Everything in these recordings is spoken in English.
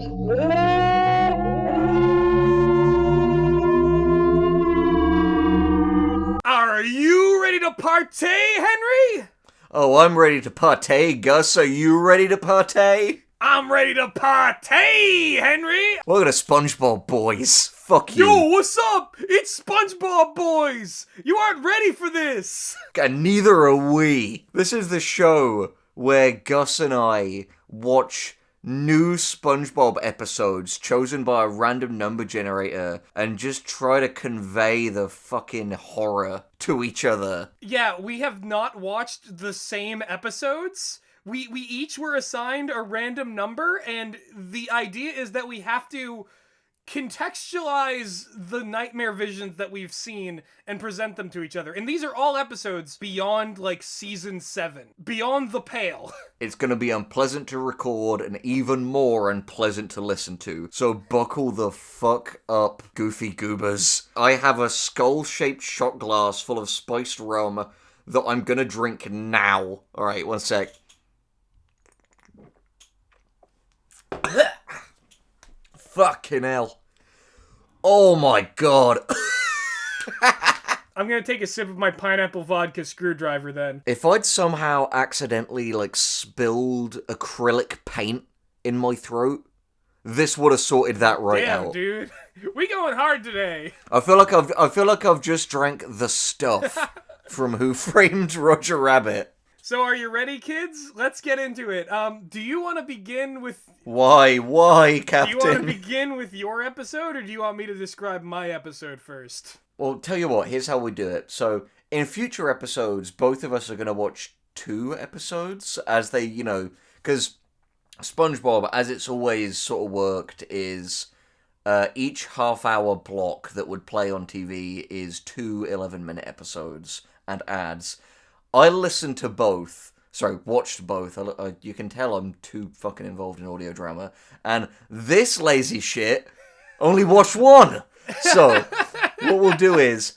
Are you ready to partay, Henry? Oh, I'm ready to partay, Gus. Are you ready to partay? I'm ready to partay, Henry! Welcome to Spongebob Boyz. Fuck you. Yo, what's up? It's Spongebob Boyz! You aren't ready for this! And neither are we. This is the show where Gus and I watch new SpongeBob episodes chosen by a random number generator and just try to convey the fucking horror to each other. Yeah, we have not watched the same episodes. We each were assigned a random number, and the idea is that we have to contextualize the nightmare visions that we've seen and present them to each other. And these are all episodes beyond, like, season 7. Beyond the pale. It's gonna be unpleasant to record and even more unpleasant to listen to. So buckle the fuck up, goofy goobers. I have a skull-shaped shot glass full of spiced rum that I'm gonna drink now. Alright, one sec. Fucking hell. Oh my god. I'm gonna take a sip of my pineapple vodka screwdriver then. If I'd somehow accidentally, spilled acrylic paint in my throat, this would have sorted that right Damn, out. dude. We going hard today. I feel like I've just drank the stuff from Who Framed Roger Rabbit. So are you ready, kids? Let's get into it. Do you want to begin with... Why, Captain? Do you want to begin with your episode, or do you want me to describe my episode first? Well, tell you what, here's how we do it. So, in future episodes, both of us are going to watch 2 episodes as they, because SpongeBob, as it's always sort of worked, is each half-hour block that would play on TV is 2 11-minute episodes and ads. I listened to both. Sorry, watched both. You can tell I'm too fucking involved in audio drama. And this lazy shit only watched 1. So, what we'll do is,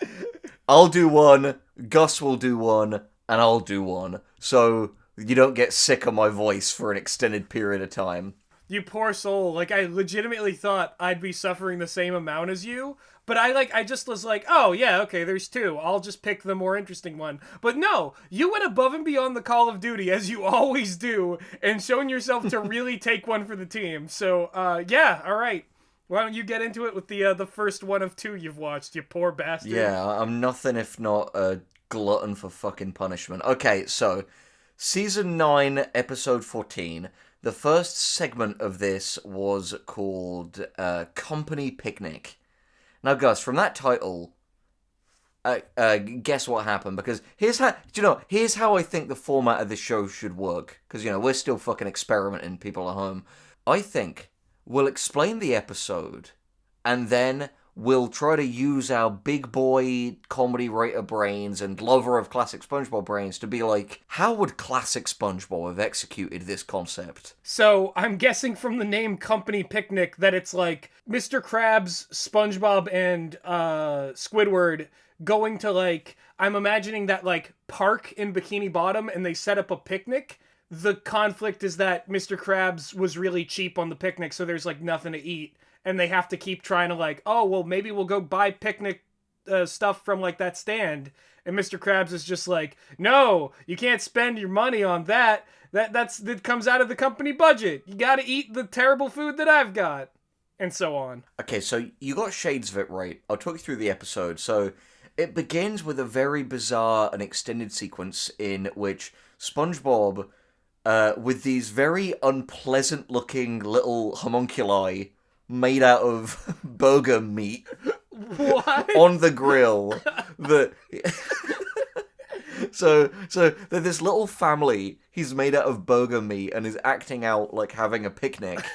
I'll do 1, Gus will do 1, and I'll do 1. So, you don't get sick of my voice for an extended period of time. You poor soul. Like, I legitimately thought I'd be suffering the same amount as you. But I just was like, oh, yeah, okay, there's 2. I'll just pick the more interesting one. But no, you went above and beyond the Call of Duty, as you always do, and shown yourself to really take one for the team. So, yeah, all right. Why don't you get into it with the first one of 2 you've watched, you poor bastard? Yeah, I'm nothing if not a glutton for fucking punishment. Okay, so, Season 9, Episode 14. The first segment of this was called Company Picnic. Now, Gus, from that title, guess what happened? Because here's how I think the format of this show should work. Because, we're still fucking experimenting, people at home. I think we'll explain the episode, and then we'll try to use our big boy comedy writer brains and lover of classic SpongeBob brains to be like, how would classic SpongeBob have executed this concept? So, I'm guessing from the name Company Picnic that it's like Mr. Krabs, SpongeBob, and Squidward going to, I'm imagining that, park in Bikini Bottom, and they set up a picnic. The conflict is that Mr. Krabs was really cheap on the picnic, so there's, nothing to eat. And they have to keep trying to oh, well, maybe we'll go buy picnic stuff from, that stand. And Mr. Krabs is just like, no, you can't spend your money on that. That comes out of the company budget. You gotta eat the terrible food that I've got. And so on. Okay, so you got shades of it right. I'll talk you through the episode. So, it begins with a very bizarre and extended sequence in which SpongeBob, with these very unpleasant-looking little homunculi made out of burger meat on the grill. So they're this little family. He's made out of burger meat and is acting out like having a picnic.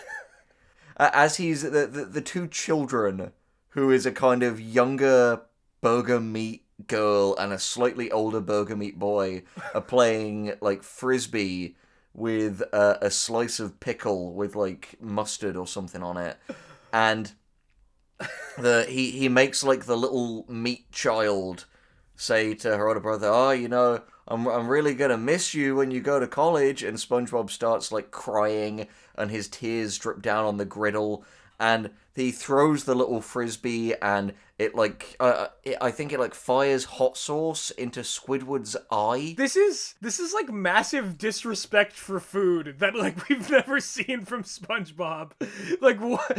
As he's the 2 children, who is a kind of younger burger meat girl and a slightly older burger meat boy, are playing frisbee with a slice of pickle with mustard or something on it, and he makes the little meat child say to her older brother, oh, I'm really gonna miss you when you go to college. And SpongeBob starts like crying, and his tears drip down on the griddle, and he throws the little frisbee, and it like I think it like fires hot sauce into Squidward's eye. This is like massive disrespect for food that like we've never seen from SpongeBob. Like what?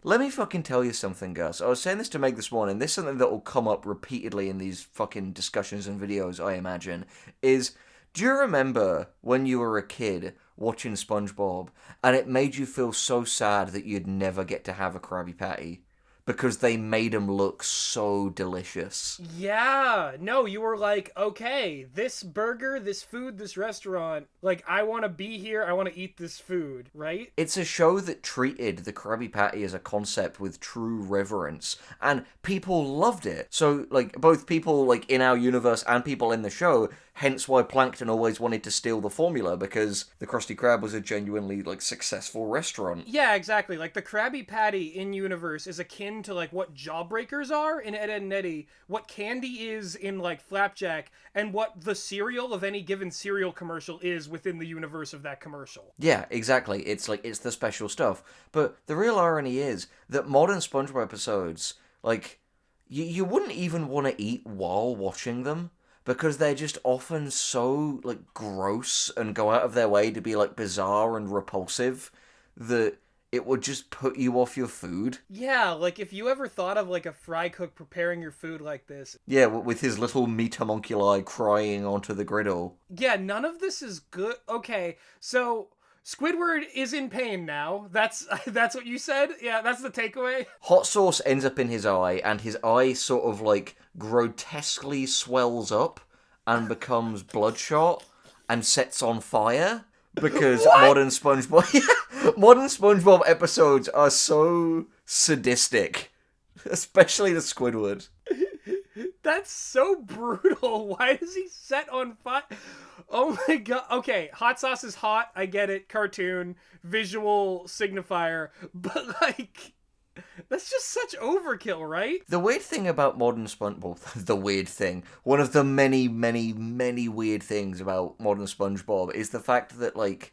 Let me fucking tell you something, Gus. I was saying this to Meg this morning. This is something that will come up repeatedly in these fucking discussions and videos, I imagine, is, do you remember when you were a kid watching SpongeBob and it made you feel so sad that you'd never get to have a Krabby Patty? Because they made them look so delicious. Yeah, no, you were like, okay, this burger, this food, this restaurant, like, I want to be here, I want to eat this food, right? It's a show that treated the Krabby Patty as a concept with true reverence, and people loved it. So, like, both people, like, in our universe and people in the show, hence why Plankton always wanted to steal the formula, because the Krusty Krab was a genuinely, like, successful restaurant. Yeah, exactly. Like, the Krabby Patty in-universe is akin to, like, what Jawbreakers are in Ed, Edd n Eddy, what candy is in, like, Flapjack, and what the cereal of any given cereal commercial is within the universe of that commercial. Yeah, exactly. It's, like, it's the special stuff. But the real irony is that modern SpongeBob episodes, like, you wouldn't even want to eat while watching them, because they're just often so, like, gross and go out of their way to be, like, bizarre and repulsive that it would just put you off your food. Yeah, like, if you ever thought of, like, a fry cook preparing your food like this. Yeah, with his little meat homunculi crying onto the griddle. Yeah, none of this is good. Okay, so Squidward is in pain now. That's what you said? Yeah, that's the takeaway? Hot sauce ends up in his eye, and his eye sort of, like, grotesquely swells up and becomes bloodshot and sets on fire. Because modern SpongeBob episodes are so sadistic. Especially the Squidward. That's so brutal. Why is he set on fire? Oh my god. Okay, hot sauce is hot. I get it. Cartoon, visual signifier. But, like, that's just such overkill, right? The weird thing about modern SpongeBob... The weird thing. One of the many, many, many weird things about modern SpongeBob is the fact that, like,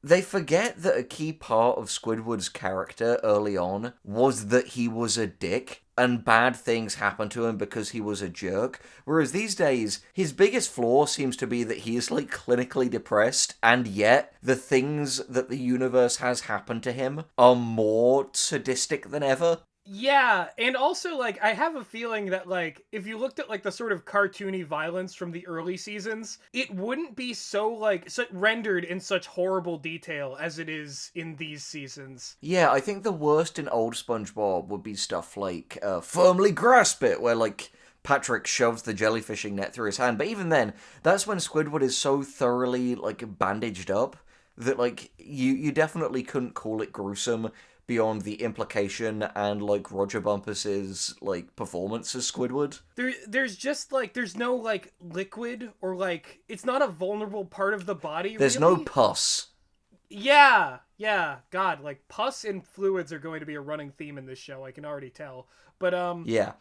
they forget that a key part of Squidward's character early on was that he was a dick, and bad things happened to him because he was a jerk. Whereas these days, his biggest flaw seems to be that he is, like, clinically depressed, and yet the things that the universe has happened to him are more sadistic than ever. Yeah, and also, like, I have a feeling that, like, if you looked at, like, the sort of cartoony violence from the early seasons, it wouldn't be so, like, rendered in such horrible detail as it is in these seasons. Yeah, I think the worst in old SpongeBob would be stuff like, firmly grasp it, where, like, Patrick shoves the jellyfishing net through his hand. But even then, that's when Squidward is so thoroughly, like, bandaged up that, like, you definitely couldn't call it gruesome beyond the implication and, like, Roger Bumpus's, like, performance as Squidward. There's just, like, there's no, like, liquid or, like, it's not a vulnerable part of the body, There's really. no pus. Yeah, God, like, pus and fluids are going to be a running theme in this show, I can already tell. But, Yeah.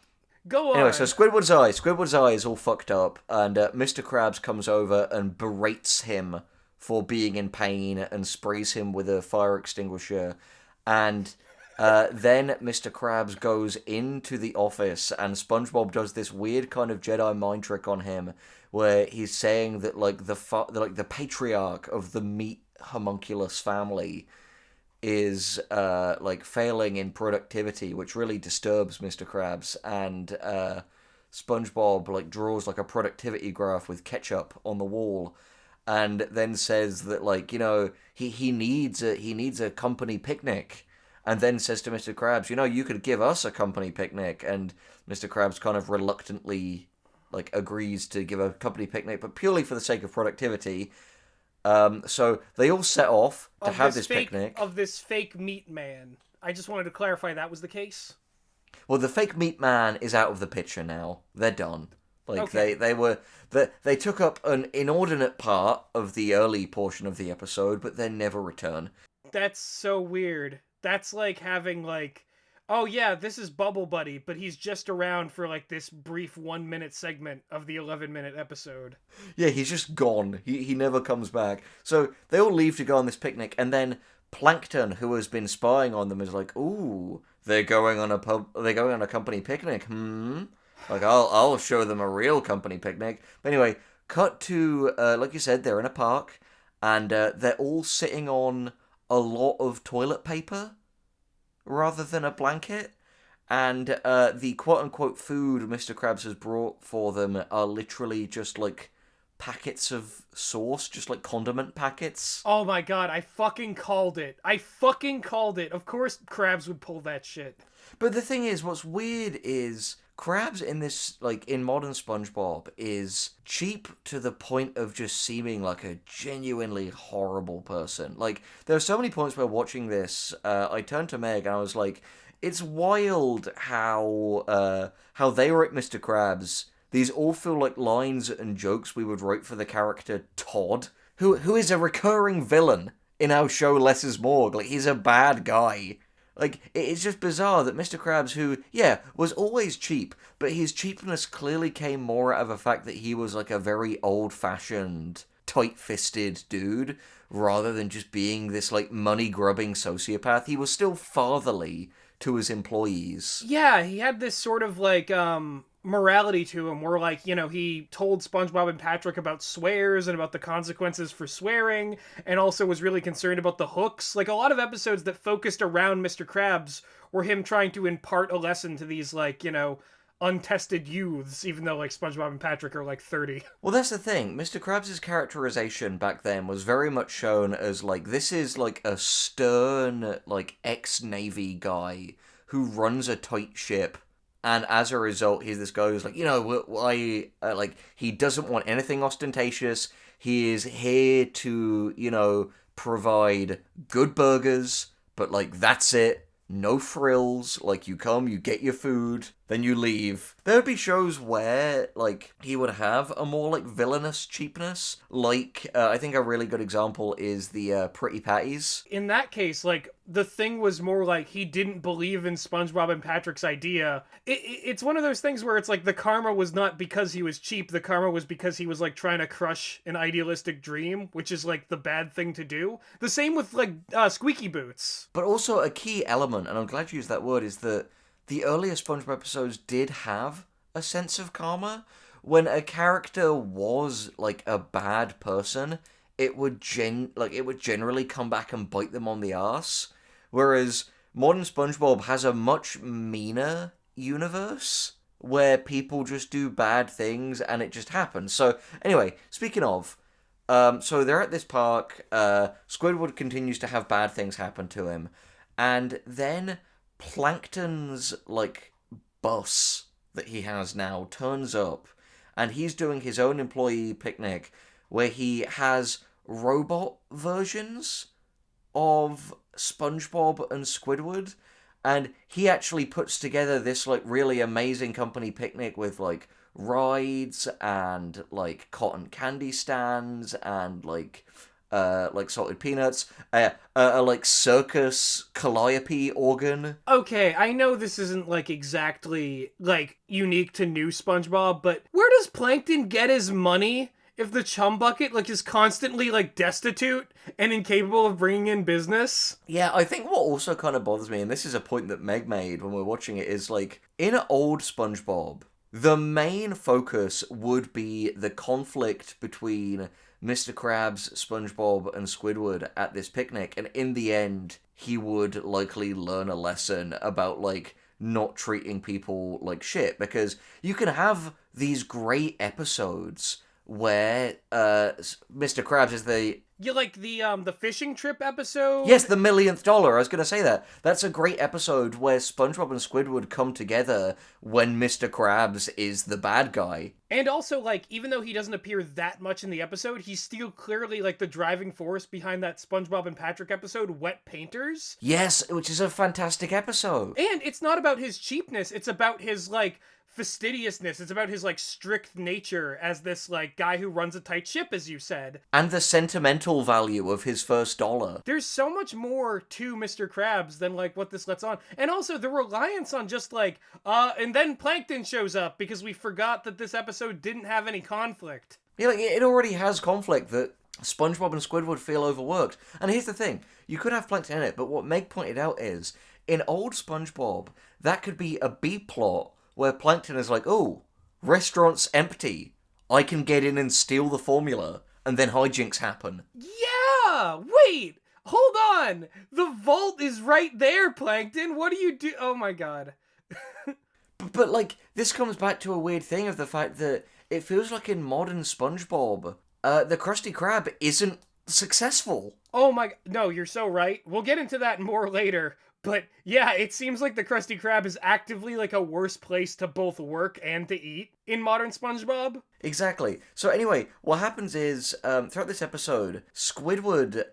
go on. Anyway, so Squidward's eye is all fucked up, and Mr. Krabs comes over and berates him for being in pain and sprays him with a fire extinguisher. And then Mr. Krabs goes into the office, and SpongeBob does this weird kind of Jedi mind trick on him, where he's saying that, like, the patriarch of the meat homunculus family is like failing in productivity, which really disturbs Mr. Krabs. And SpongeBob, like, draws, like, a productivity graph with ketchup on the wall, and then says that, like, you know, he needs a company picnic, and then says to Mr. Krabs, you know, you could give us a company picnic. And Mr. Krabs kind of reluctantly, like, agrees to give a company picnic, but purely for the sake of productivity. So they all set off to have this picnic. Of this fake meat man. I just wanted to clarify that was the case. Well, the fake meat man is out of the picture now. They're done. Like, Okay. they took up an inordinate part of the early portion of the episode, but then never return. That's so weird. That's like having, like, oh yeah, this is Bubble Buddy, but he's just around for like this brief 1 minute segment of the 11-minute episode. Yeah, he's just gone. He never comes back. So they all leave to go on this picnic, and then Plankton, who has been spying on them, is like, "Ooh, they're going on a They're going on a company picnic. Like I'll show them a real company picnic." But anyway, cut to like you said, they're in a park, and they're all sitting on a lot of toilet paper rather than a blanket. And the quote-unquote food Mr. Krabs has brought for them are literally just, like, packets of sauce, just, like, condiment packets. Oh my god, I fucking called it. I fucking called it. Of course Krabs would pull that shit. But the thing is, what's weird is Krabs in this, like, in modern SpongeBob is cheap to the point of just seeming like a genuinely horrible person. Like, there are so many points where watching this, I turned to Meg and I was like, it's wild how they write Mr. Krabs. These all feel like lines and jokes we would write for the character Todd, who is a recurring villain in our show Less is More. Like, he's a bad guy. Like, it's just bizarre that Mr. Krabs, who, yeah, was always cheap, but his cheapness clearly came more out of the fact that he was like a very old-fashioned, tight-fisted dude, rather than just being this, like, money-grubbing sociopath. He was still fatherly to his employees. Yeah, he had this sort of like morality to him where, like, you know, he told SpongeBob and Patrick about swears and about the consequences for swearing, and also was really concerned about the hooks. Like, a lot of episodes that focused around Mr. Krabs were him trying to impart a lesson to these, like, you know, untested youths, even though, like, SpongeBob and Patrick are, like, 30. Well, that's the thing. Mr. Krabs' characterization back then was very much shown as, like, this is, like, a stern, like, ex-Navy guy who runs a tight ship. And as a result, he's this guy who's like, you know, like, he doesn't want anything ostentatious. He is here to, you know, provide good burgers, but, like, that's it. No frills. Like, you come, you get your food, then you leave. There would be shows where, like, he would have a more, like, villainous cheapness. Like, I think a really good example is the Pretty Patties. In that case, like, the thing was more like he didn't believe in SpongeBob and Patrick's idea. It's one of those things where it's like the karma was not because he was cheap. The karma was because he was, like, trying to crush an idealistic dream, which is, like, the bad thing to do. The same with, like, Squeaky Boots. But also a key element, and I'm glad you used that word, is that the earlier SpongeBob episodes did have a sense of karma. When a character was, like, a bad person, it would generally come back and bite them on the arse. Whereas modern SpongeBob has a much meaner universe where people just do bad things and it just happens. So anyway, speaking of, so they're at this park. Squidward continues to have bad things happen to him, and then Plankton's, like, bus that he has now turns up, and he's doing his own employee picnic where he has robot versions of SpongeBob and Squidward, and he actually puts together this, like, really amazing company picnic with, like, rides and, like, cotton candy stands and, like salted peanuts, like, circus calliope organ. Okay, I know this isn't, like, exactly, like, unique to new SpongeBob, but where does Plankton get his money if the chum bucket, like, is constantly, like, destitute and incapable of bringing in business? Yeah, I think what also kind of bothers me, and this is a point that Meg made when we were watching it, is, like, in old SpongeBob, the main focus would be the conflict between Mr. Krabs, SpongeBob, and Squidward at this picnic, and in the end, he would likely learn a lesson about, like, not treating people like shit, because you can have these great episodes where Mr. Krabs is You like the fishing trip episode? Yes, the $1,000,000. I was going to say that. That's a great episode where SpongeBob and Squidward come together when Mr. Krabs is the bad guy. And also, like, even though he doesn't appear that much in the episode, he's still clearly, like, the driving force behind that SpongeBob and Patrick episode, Wet Painters. Yes, which is a fantastic episode. And it's not about his cheapness, it's about his, like, fastidiousness. It's about his like strict nature as this like guy who runs a tight ship, as you said. And the sentimental value of his first dollar. There's so much more to Mr. Krabs than like what this lets on. And also the reliance on just like and then Plankton shows up because we forgot that this episode didn't have any conflict. Yeah, like, it already has conflict that SpongeBob and Squidward feel overworked. And here's the thing, you could have Plankton in it, but what Meg pointed out is, in old SpongeBob, that could be a B-plot where Plankton is like, oh, restaurant's empty, I can get in and steal the formula, and then hijinks happen. Yeah! Wait! Hold on! The vault is right there, Plankton! What do you do? Oh my god. But, like, this comes back to a weird thing of the fact that it feels like in modern SpongeBob, the Krusty Krab isn't successful. Oh my... No, you're so right. We'll get into that more later. But yeah, it seems like the Krusty Krab is actively like a worse place to both work and to eat in modern SpongeBob. Exactly. So anyway, what happens is, throughout this episode, Squidward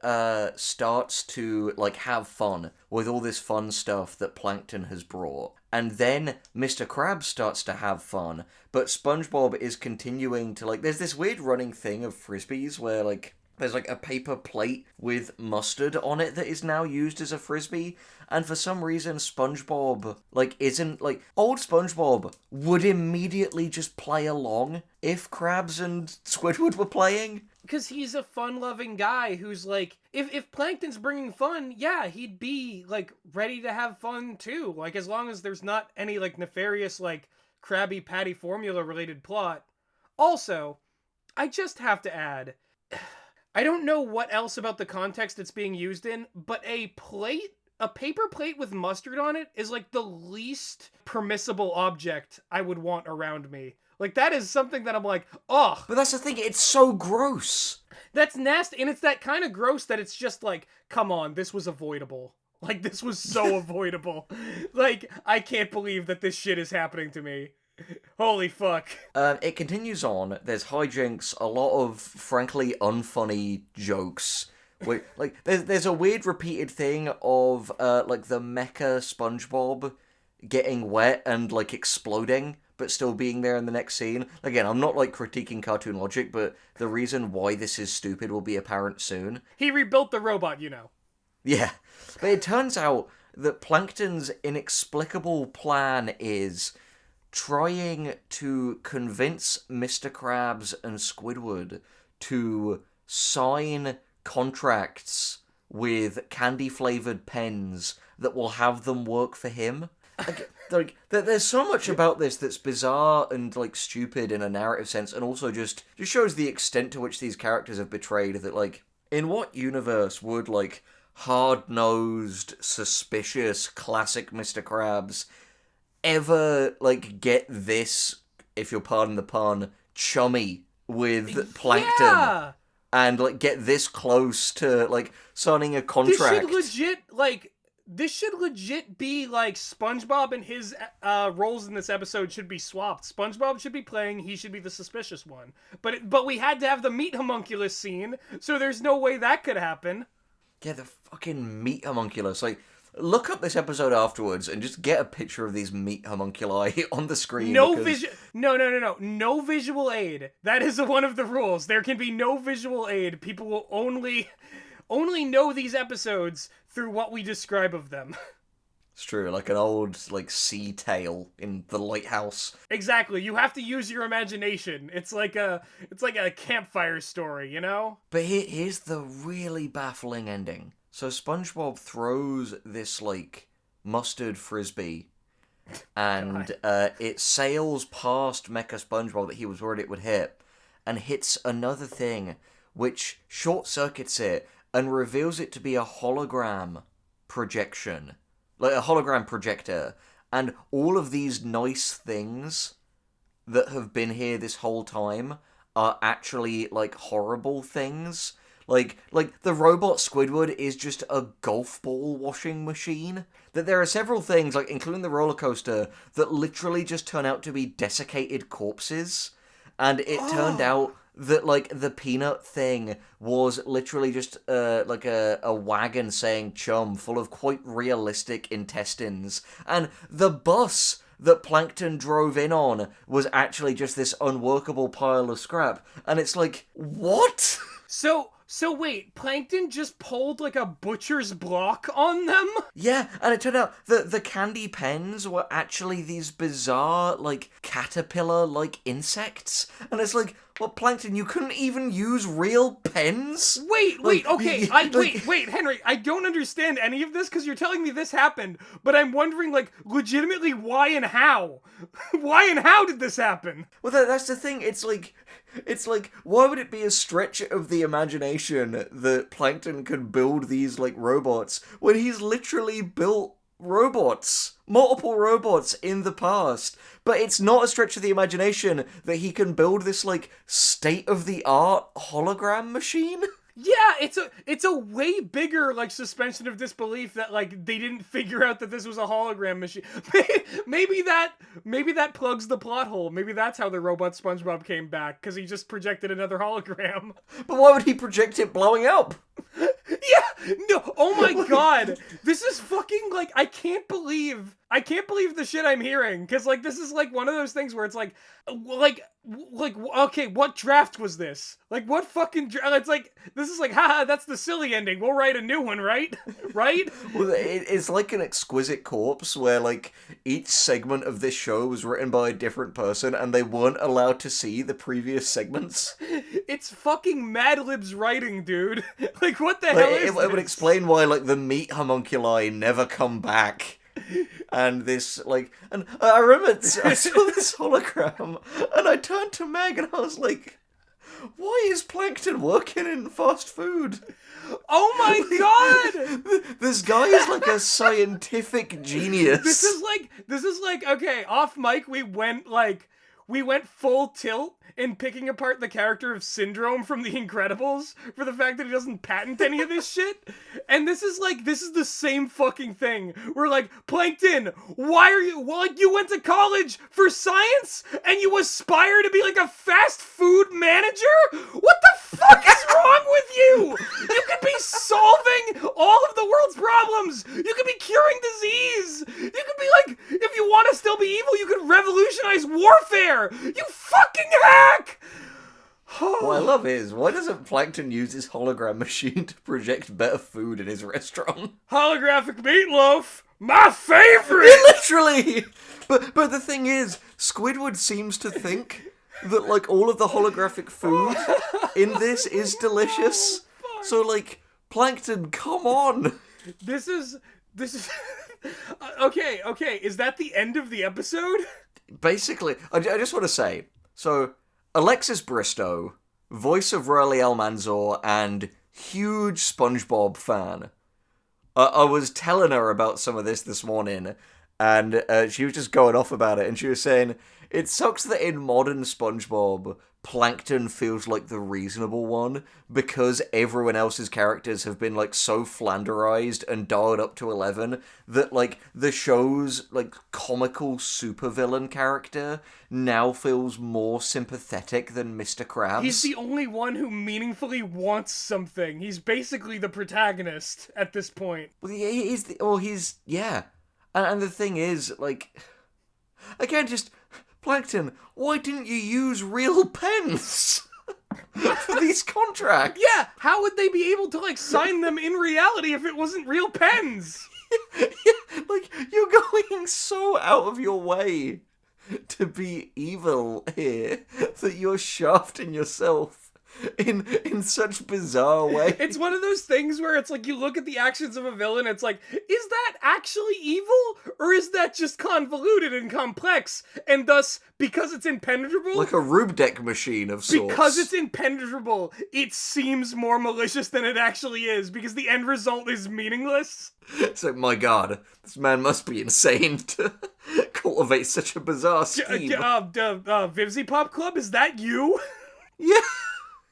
starts to, like, have fun with all this fun stuff that Plankton has brought. And then Mr. Krabs starts to have fun, but SpongeBob is continuing to, like, there's this weird running thing of Frisbees where, like, there's, like, a paper plate with mustard on it that is now used as a Frisbee, and for some reason SpongeBob, like, isn't, like, old SpongeBob would immediately just play along if Krabs and Squidward were playing. Because he's a fun-loving guy who's, like, if Plankton's bringing fun, yeah, he'd be, like, ready to have fun, too. Like, as long as there's not any, like, nefarious, like, Krabby Patty formula-related plot. Also, I just have to add... I don't know what else about the context it's being used in, but a paper plate with mustard on it is like the least permissible object I would want around me. Like, that is something that I'm like, ugh. But that's the thing, it's so gross. That's nasty, and it's that kind of gross that it's just like, come on, this was avoidable. Like, this was so avoidable. Like, I can't believe that this shit is happening to me. Holy fuck. It continues on. There's hijinks, a lot of, frankly, unfunny jokes. Like, there's a weird repeated thing of, like, the mecha SpongeBob getting wet and, like, exploding, but still being there in the next scene. Again, I'm not, like, critiquing cartoon logic, but the reason why this is stupid will be apparent soon. He rebuilt the robot, you know. Yeah. But it turns out that Plankton's inexplicable plan is... trying to convince Mr. Krabs and Squidward to sign contracts with candy-flavored pens that will have them work for him. Like, there's so much about this that's bizarre and, like, stupid in a narrative sense, and also just shows the extent to which these characters have betrayed that, like, in what universe would, like, hard-nosed, suspicious, classic Mr. Krabs ever, like, get this, if you'll pardon the pun, chummy with Plankton? Yeah! And, like, get this close to, like, signing a contract. This should legit be, like, SpongeBob and his roles in this episode should be swapped. SpongeBob should be playing, he should be the suspicious one. But we had to have the meat homunculus scene, so there's no way that could happen. Yeah, the fucking meat homunculus, like... Look up this episode afterwards and just get a picture of these meat homunculi on the screen. No visual aid. That is one of the rules. There can be no visual aid. People will only know these episodes through what we describe of them. It's true, like an old, like, sea tale in the lighthouse. Exactly. You have to use your imagination. It's like a campfire story, you know? But here's the really baffling ending. So SpongeBob throws this, like, mustard frisbee, and it sails past Mecha SpongeBob that he was worried it would hit, and hits another thing, which short-circuits it, and reveals it to be a hologram projection. Like, a hologram projector. And all of these nice things that have been here this whole time are actually, like, horrible things. Like, the robot Squidward is just a golf ball washing machine. That there are several things, like, including the roller coaster, that literally just turn out to be desiccated corpses. And it turned out that, like, the peanut thing was literally just, like, a wagon saying chum full of quite realistic intestines. And the bus that Plankton drove in on was actually just this unworkable pile of scrap. And it's like, what? So wait, Plankton just pulled like a butcher's block on them? Yeah, and it turned out that the candy pens were actually these bizarre, like, caterpillar-like insects. And it's like, well, Plankton, you couldn't even use real pens? Wait, okay, wait, Henry, I don't understand any of this because you're telling me this happened, but I'm wondering, like, legitimately why and how? Why and how did this happen? Well, that's the thing, it's like, why would it be a stretch of the imagination that Plankton could build these, like, robots when he's literally built robots? Multiple robots in the past. But it's not a stretch of the imagination that he can build this, like, state-of-the-art hologram machine? Yeah, it's a way bigger, like, suspension of disbelief that, like, they didn't figure out that this was a hologram machine. maybe that plugs the plot hole. Maybe that's how the robot SpongeBob came back, because he just projected another hologram. But why would he project it blowing up? Yeah, no, oh my god, this is fucking, like, I can't believe the shit I'm hearing, because, like, this is, like, one of those things where it's, like, okay, what draft was this? Like, what fucking it's, like, this is, like, haha, that's the silly ending, we'll write a new one, right? Right? Well, it's like an exquisite corpse where, like, each segment of this show was written by a different person and they weren't allowed to see the previous segments. It's fucking Mad Lib's writing, dude. Like, what the hell is this? It would explain why, like, the meat homunculi never come back. And this, like, and I remember I saw this hologram and I turned to Meg and I was like, why is Plankton working in fast food? Oh my god! This guy is like a scientific genius. This is like, okay, off mic we went full tilt in picking apart the character of Syndrome from The Incredibles for the fact that he doesn't patent any of this shit. And this is the same fucking thing. We're like, Plankton, why are you, well, like, you went to college for science and you aspire to be like a fast food manager? What the fuck is wrong with you? You could be solving all of the world's problems. You could be curing disease. You could be like, if you want to still be evil, you could revolutionize warfare. You fucking hack! What I love is, why doesn't Plankton use his hologram machine to project better food in his restaurant? Holographic meatloaf! My favorite! Literally! But the thing is, Squidward seems to think that, like, all of the holographic food in this is delicious. So, like, Plankton, come on! This is... okay, is that the end of the episode? Basically, I just want to say, so, Alexis Bristow, voice of Riley Almanzor, and huge SpongeBob fan. I was telling her about some of this morning, and she was just going off about it, and she was saying, it sucks that in modern SpongeBob, Plankton feels like the reasonable one, because everyone else's characters have been, like, so flanderized and dialed up to 11, that, like, the show's, like, comical supervillain character now feels more sympathetic than Mr. Krabs. He's the only one who meaningfully wants something. He's basically the protagonist at this point. Well, yeah. And the thing is, like, again, just... Plankton, why didn't you use real pens for these contracts? Yeah, how would they be able to, like, sign them in reality if it wasn't real pens? Yeah, like, you're going so out of your way to be evil here that you're shafting yourself in such bizarre ways. It's one of those things where it's like you look at the actions of a villain, it's like, is that actually evil? Or is that just convoluted and complex? And thus, because it's impenetrable... Like a Rubik machine of sorts. Because it's impenetrable, it seems more malicious than it actually is, because the end result is meaningless. It's like, my god, this man must be insane to cultivate such a bizarre scheme. Vivzy Pop Club, is that you? Yeah.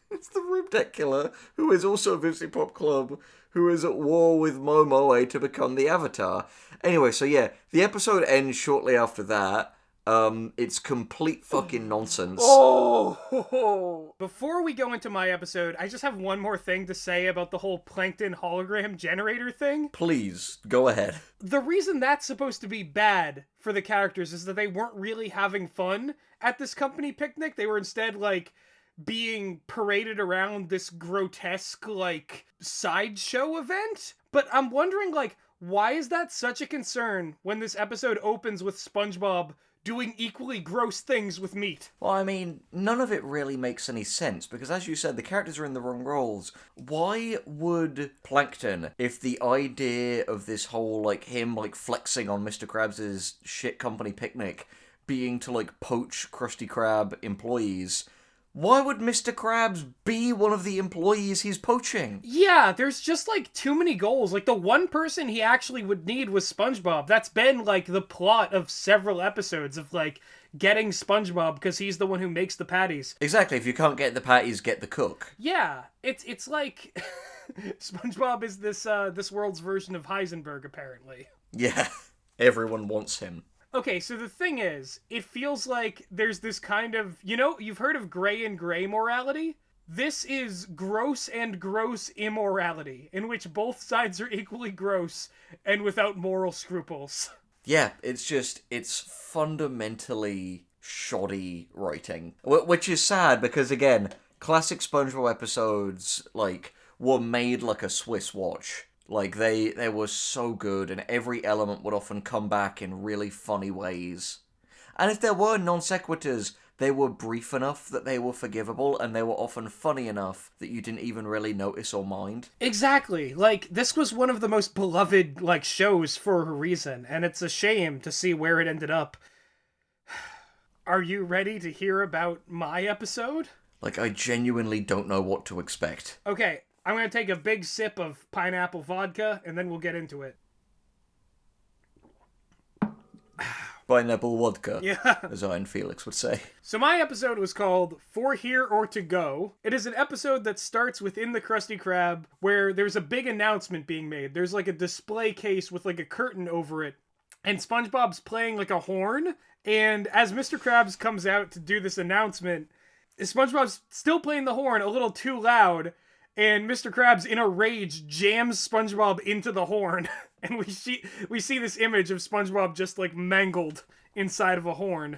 It's the Rubik Killer, who is also Vivzy Pop Club, who is at war with Momoe to become the Avatar. Anyway, so yeah, the episode ends shortly after that, It's complete fucking nonsense. Oh! Before we go into my episode, I just have one more thing to say about the whole Plankton hologram generator thing. Please, go ahead. The reason that's supposed to be bad for the characters is that they weren't really having fun at this company picnic. They were instead, like, being paraded around this grotesque, like, sideshow event. But I'm wondering, like, why is that such a concern when this episode opens with SpongeBob doing equally gross things with meat? Well, I mean, none of it really makes any sense, because as you said, the characters are in the wrong roles. Why would Plankton, if the idea of this whole, like, him, like, flexing on Mr. Krabs' shit company picnic being to, like, poach Krusty Krab employees, why would Mr. Krabs be one of the employees he's poaching? Yeah, there's just, like, too many goals. Like, the one person he actually would need was SpongeBob. That's been, like, the plot of several episodes of, like, getting SpongeBob because he's the one who makes the patties. Exactly, if you can't get the patties, get the cook. Yeah, it's like... SpongeBob is this world's version of Heisenberg, apparently. Yeah, everyone wants him. Okay, so the thing is, it feels like there's this kind of... You know, you've heard of gray and gray morality? This is gross and gross immorality, in which both sides are equally gross and without moral scruples. Yeah, it's fundamentally shoddy writing. Which is sad, because again, classic SpongeBob episodes, like, were made like a Swiss watch. Like, they were so good, and every element would often come back in really funny ways. And if there were non sequiturs, they were brief enough that they were forgivable, and they were often funny enough that you didn't even really notice or mind. Exactly. Like, this was one of the most beloved, like, shows for a reason, and it's a shame to see where it ended up. Are you ready to hear about my episode? Like, I genuinely don't know what to expect. Okay, I'm gonna take a big sip of pineapple vodka, and then we'll get into it. Pineapple vodka, Yeah. as Iron Felix would say. So my episode was called For Here or To Go. It is an episode that starts within the Krusty Krab, where there's a big announcement being made. There's like a display case with like a curtain over it, and SpongeBob's playing like a horn, and as Mr. Krabs comes out to do this announcement, SpongeBob's still playing the horn a little too loud, and Mr. Krabs, in a rage, jams SpongeBob into the horn. And we see this image of SpongeBob just, like, mangled inside of a horn.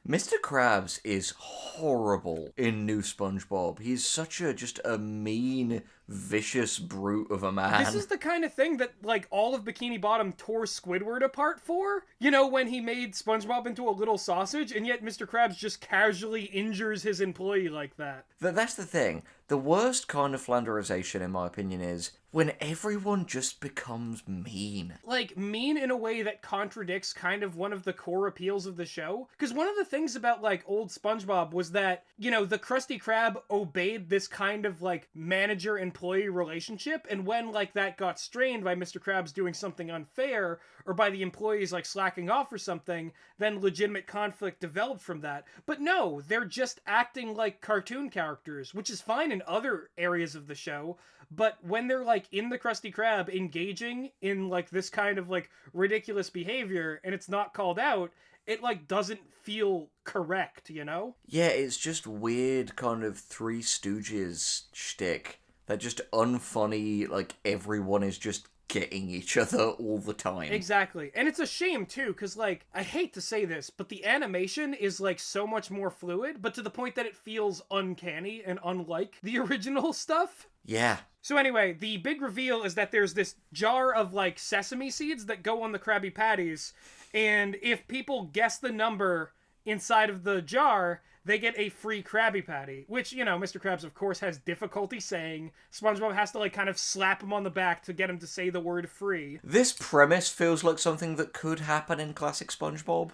Mr. Krabs is horrible in New SpongeBob. He's such just a mean, vicious brute of a man. This is the kind of thing that, like, all of Bikini Bottom tore Squidward apart for. You know, when he made SpongeBob into a little sausage, and yet Mr. Krabs just casually injures his employee like that. That's the thing. The worst kind of flanderization, in my opinion, is when everyone just becomes mean. Like, mean in a way that contradicts kind of one of the core appeals of the show. Because one of the things about, like, old SpongeBob was that, you know, the Krusty Krab obeyed this kind of, like, manager-employee relationship, and when, like, that got strained by Mr. Krabs doing something unfair, or by the employees, like, slacking off or something, then legitimate conflict developed from that. But no, they're just acting like cartoon characters, which is fine in other areas of the show, but when they're, like, in the Krusty Krab engaging in, like, this kind of, like, ridiculous behavior, and it's not called out, it, like, doesn't feel correct, you know? Yeah, it's just weird kind of Three Stooges shtick. That just unfunny, like, everyone is just getting each other all the time. Exactly. And it's a shame, too, because, like, I hate to say this, but the animation is, like, so much more fluid, but to the point that it feels uncanny and unlike the original stuff. Yeah. So anyway, the big reveal is that there's this jar of, like, sesame seeds that go on the Krabby Patties, and if people guess the number inside of the jar, they get a free Krabby Patty, which, you know, Mr. Krabs, of course, has difficulty saying. SpongeBob has to, like, kind of slap him on the back to get him to say the word free. This premise feels like something that could happen in classic SpongeBob.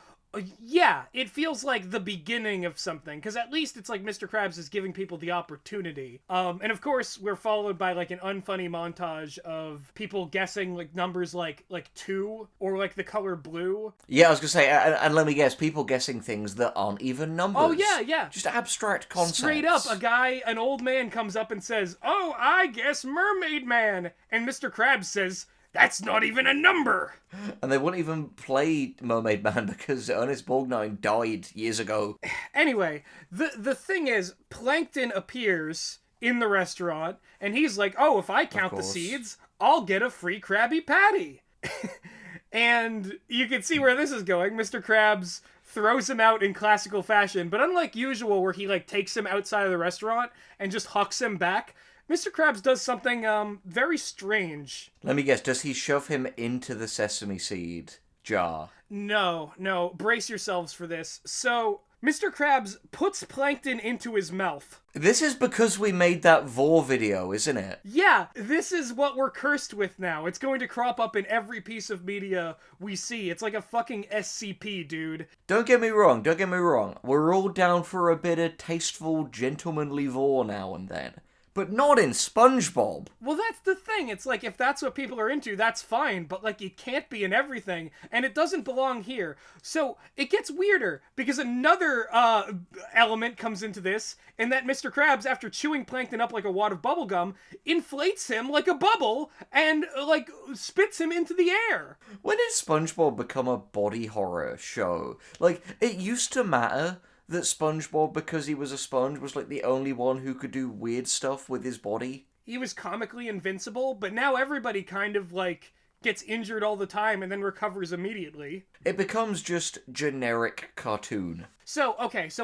Yeah, it feels like the beginning of something, because at least it's like Mr. Krabs is giving people the opportunity. And of course, we're followed by, like, an unfunny montage of people guessing, like, numbers like 2, or, like, the color blue. Yeah, I was gonna say, and let me guess, people guessing things that aren't even numbers. Oh, yeah. Just abstract concepts. Straight up, an old man comes up and says, "Oh, I guess Mermaid Man!" And Mr. Krabs says, That's not even a number! And they wouldn't even play Mermaid Man because Ernest Borgnine died years ago. Anyway, the thing is, Plankton appears in the restaurant, and he's like, oh, if I count the seeds, I'll get a free Krabby Patty. And you can see where this is going. Mr. Krabs throws him out in classical fashion, but unlike usual where he like takes him outside of the restaurant and just hucks him back, Mr. Krabs does something very strange. Let me guess, does he shove him into the sesame seed jar? No, brace yourselves for this. So, Mr. Krabs puts Plankton into his mouth. This is because we made that Vor video, isn't it? Yeah, this is what we're cursed with now. It's going to crop up in every piece of media we see. It's like a fucking SCP, dude. Don't get me wrong. We're all down for a bit of tasteful, gentlemanly Vor now and then. But not in SpongeBob. Well, that's the thing. It's like, if that's what people are into, that's fine. But, like, it can't be in everything. And it doesn't belong here. So, it gets weirder. Because another element comes into this. In that Mr. Krabs, after chewing Plankton up like a wad of bubblegum, inflates him like a bubble. And, like, spits him into the air. When did SpongeBob become a body horror show? Like, it used to matter that SpongeBob, because he was a sponge, was like the only one who could do weird stuff with his body. He was comically invincible, but now everybody kind of like gets injured all the time and then recovers immediately. It becomes just generic cartoon. So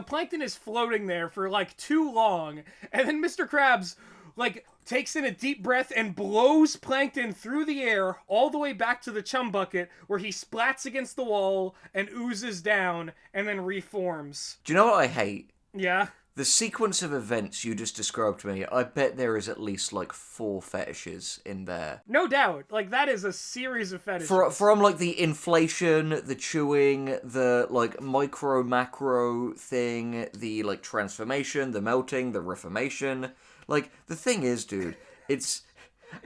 Plankton is floating there for like too long, and then Mr. Krabs like takes in a deep breath and blows Plankton through the air all the way back to the chum bucket, where he splats against the wall and oozes down and then reforms. Do you know what I hate? Yeah? The sequence of events you just described to me, I bet there is at least like 4 fetishes in there. No doubt. Like, that is a series of fetishes. From like the inflation, the chewing, the like micro-macro thing, the like transformation, the melting, the reformation. Like, the thing is, dude, it's,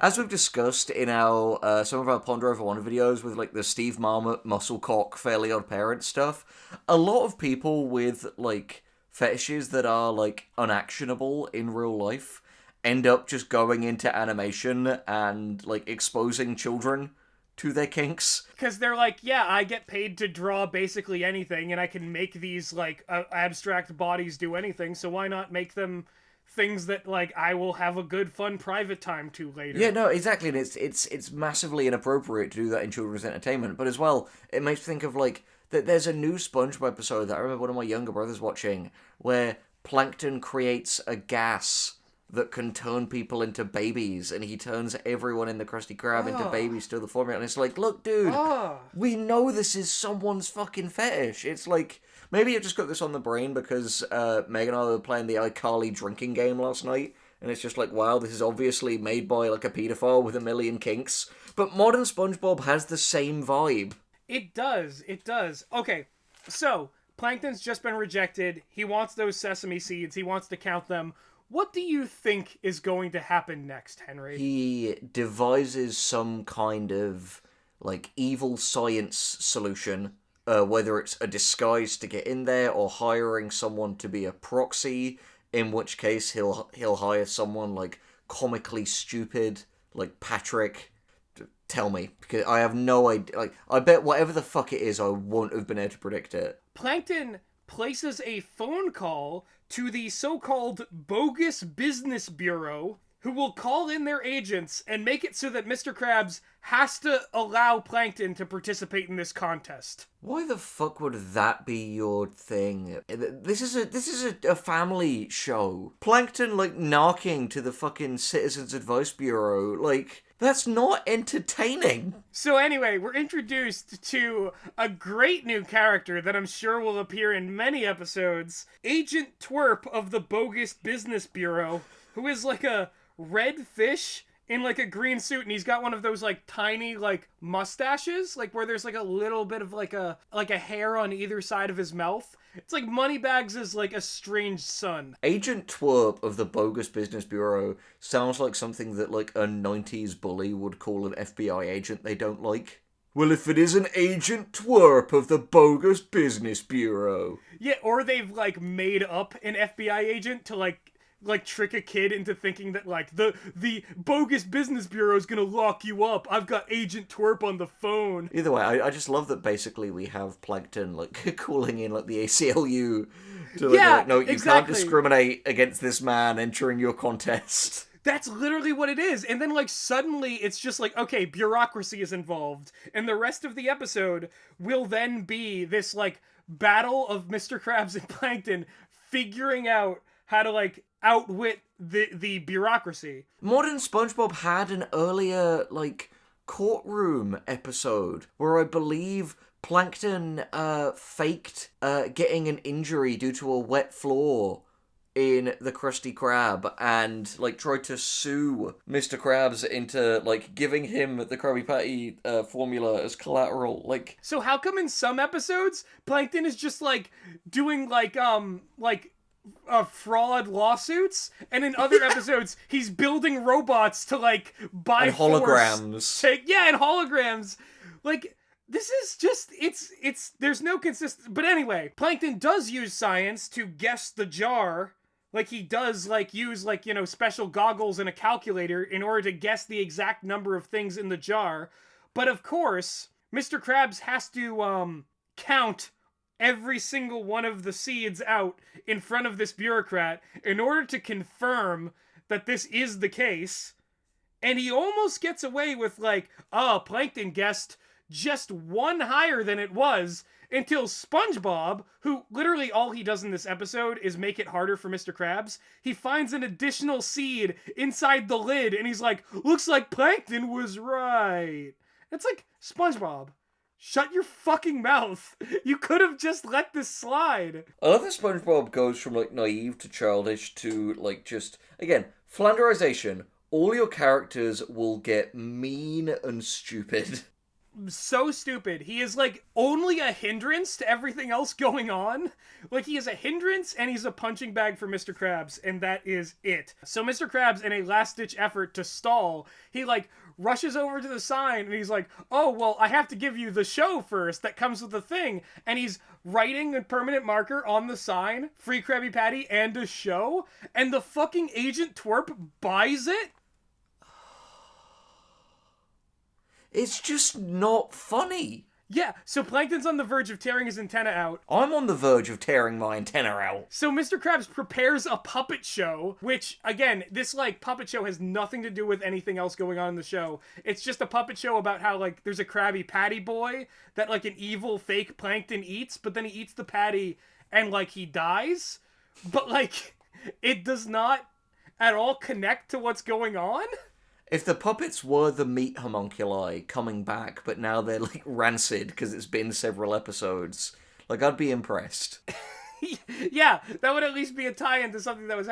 as we've discussed in our, some of our Ponder Over Wonder videos with, like, the Steve Marmot, Musclecock, Fairly Odd Parent stuff, a lot of people with, like, fetishes that are, like, unactionable in real life end up just going into animation and, like, exposing children to their kinks. Because they're like, yeah, I get paid to draw basically anything, and I can make these, like, abstract bodies do anything, so why not make them things that, like, I will have a good, fun, private time to later. Yeah, no, exactly, and it's massively inappropriate to do that in children's entertainment, but as well, it makes me think of, like, that there's a new SpongeBob episode that I remember one of my younger brothers watching, where Plankton creates a gas that can turn people into babies, and he turns everyone in the Krusty Krab into babies to the formula, and it's like, look, dude, we know this is someone's fucking fetish. It's like, maybe I've just got this on the brain because Meg and I were playing the iCarly drinking game last night, and it's just like, wow, this is obviously made by, like, a pedophile with a million kinks. But modern SpongeBob has the same vibe. It does. Okay, so, Plankton's just been rejected. He wants those sesame seeds. He wants to count them. What do you think is going to happen next, Henry? He devises some kind of, like, evil science solution, whether it's a disguise to get in there or hiring someone to be a proxy, in which case he'll hire someone, like, comically stupid, like Patrick. Tell me, because I have no idea. Like, I bet whatever the fuck it is, I won't have been able to predict it. Plankton places a phone call to the so-called bogus business bureau, who will call in their agents and make it so that Mr. Krabs has to allow Plankton to participate in this contest. Why the fuck would that be your thing? This is a family show. Plankton, like, knocking to the fucking Citizens Advice Bureau, like, that's not entertaining. So anyway, we're introduced to a great new character that I'm sure will appear in many episodes. Agent Twerp of the Bogus Business Bureau, who is like a red fish in like a green suit, and he's got one of those like tiny like mustaches, like where there's like a little bit of like a hair on either side of his mouth. It's like Moneybags' like estranged son. Agent Twerp of the Bogus Business Bureau sounds like something that like a 90s bully would call an FBI agent they don't like. Well, if it isn't Agent Twerp of the Bogus Business Bureau. Yeah, or they've like made up an FBI agent to like like trick a kid into thinking that like the bogus business bureau is gonna lock you up. I've got Agent Twerp on the phone. Either way, I just love that basically we have Plankton like calling in like the ACLU to like, no, you can't discriminate against this man entering your contest. That's literally what it is. And then, like, suddenly it's just like, okay, bureaucracy is involved. And the rest of the episode will then be this, like, battle of Mr. Krabs and Plankton figuring out how to, like, outwit the bureaucracy. Modern SpongeBob had an earlier, like, courtroom episode where I believe Plankton faked getting an injury due to a wet floor in the Krusty Krab and, like, tried to sue Mr. Krabs into, like, giving him the Krabby Patty formula as collateral. Like, so how come in some episodes Plankton is just, like, doing, like fraud lawsuits, and in other episodes he's building robots to, like, buy and holograms. And holograms. Like, this is just, it's there's no consistent. But anyway, Plankton does use science to guess the jar. Like, he does, like, use, like, you know, special goggles and a calculator in order to guess the exact number of things in the jar. But, of course, Mr. Krabs has to, count every single one of the seeds out in front of this bureaucrat in order to confirm that this is the case. And he almost gets away with, like, Plankton guessed just one higher than it was, until SpongeBob, who literally all he does in this episode is make it harder for Mr. Krabs, he finds an additional seed inside the lid, and he's like, looks like Plankton was right. It's like, SpongeBob, shut your fucking mouth. You could have just let this slide. I love that SpongeBob goes from, like, naive to childish to, like, just, again, flanderization. All your characters will get mean and stupid. So stupid. He is, like, only a hindrance to everything else going on. Like, he is a hindrance and he's a punching bag for Mr. Krabs, and that is it. So Mr. Krabs, in a last-ditch effort to stall, he, like, rushes over to the sign and he's like, oh, well, I have to give you the show first that comes with the thing. And he's writing a permanent marker on the sign, free Krabby Patty and a show, and the fucking Agent Twerp buys it? It's just not funny. Yeah, so Plankton's on the verge of tearing his antenna out. I'm on the verge of tearing my antenna out. So Mr. Krabs prepares a puppet show, which, again, this, like, puppet show has nothing to do with anything else going on in the show. It's just a puppet show about how, like, there's a Krabby Patty boy that, like, an evil fake Plankton eats, but then he eats the patty and, like, he dies. But, like, it does not at all connect to what's going on. If the puppets were the meat homunculi coming back, but now they're, like, rancid because it's been several episodes, like, I'd be impressed. Yeah, that would at least be a tie-in to something that was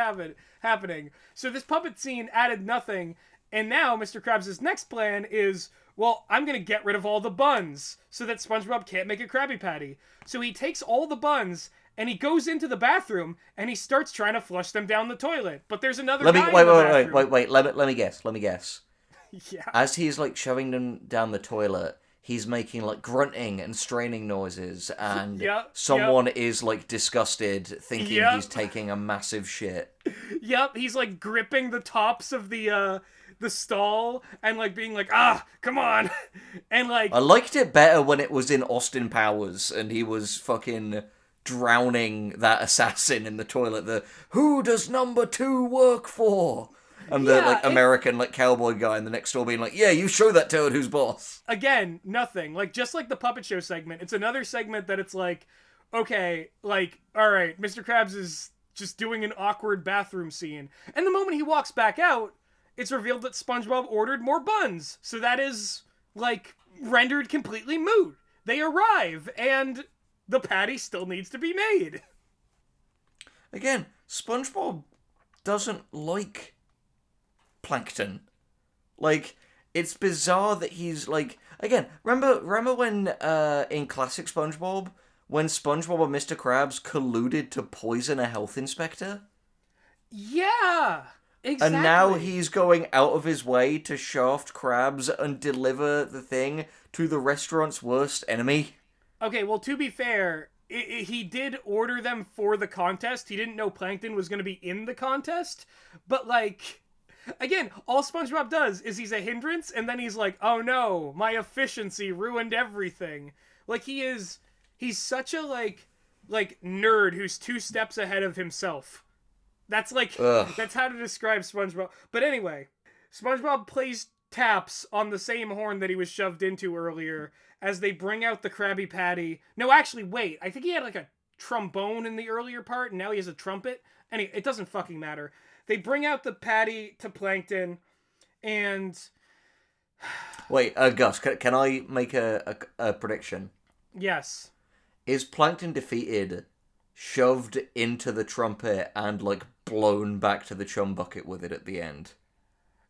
happening. So this puppet scene added nothing, and now Mr. Krabs' next plan is, well, I'm going to get rid of all the buns so that SpongeBob can't make a Krabby Patty. So he takes all the buns and he goes into the bathroom and he starts trying to flush them down the toilet. But there's another guy in the bathroom. Wait. Let me guess. Yeah. As he's, like, shoving them down the toilet, he's making, like, grunting and straining noises, and someone is, like, disgusted, thinking he's taking a massive shit. Yep, he's, like, gripping the tops of the stall and, like, being like, come on. And, like, I liked it better when it was in Austin Powers and he was fucking drowning that assassin in the toilet. Who does number 2 work for? And the, like, American, like, cowboy guy in the next door being like, yeah, you show that toad who's boss. Again, nothing. Like, just like the puppet show segment, it's another segment that it's like, okay, like, all right, Mr. Krabs is just doing an awkward bathroom scene. And the moment he walks back out, it's revealed that SpongeBob ordered more buns. So that is, like, rendered completely moot. They arrive, and the patty still needs to be made. Again, SpongeBob doesn't like Plankton. Like, it's bizarre that he's, like... Again, remember when, in classic SpongeBob, when SpongeBob and Mr. Krabs colluded to poison a health inspector? Yeah! Exactly. And now he's going out of his way to shaft Krabs and deliver the thing to the restaurant's worst enemy. Okay, well, to be fair, he did order them for the contest. He didn't know Plankton was going to be in the contest. But, like, again, all SpongeBob does is he's a hindrance, and then he's like, oh no, my efficiency ruined everything. Like, he's such a, like nerd who's 2 steps ahead of himself. That's, like, that's how to describe SpongeBob. But anyway, SpongeBob plays taps on the same horn that he was shoved into earlier as they bring out the Krabby Patty. No, actually, wait. I think he had, like, a trombone in the earlier part, and now he has a trumpet. Anyway, it doesn't fucking matter. They bring out the patty to Plankton, and... Wait, Gus, can I make a prediction? Yes. Is Plankton defeated, shoved into the trumpet, and, like, blown back to the chum bucket with it at the end?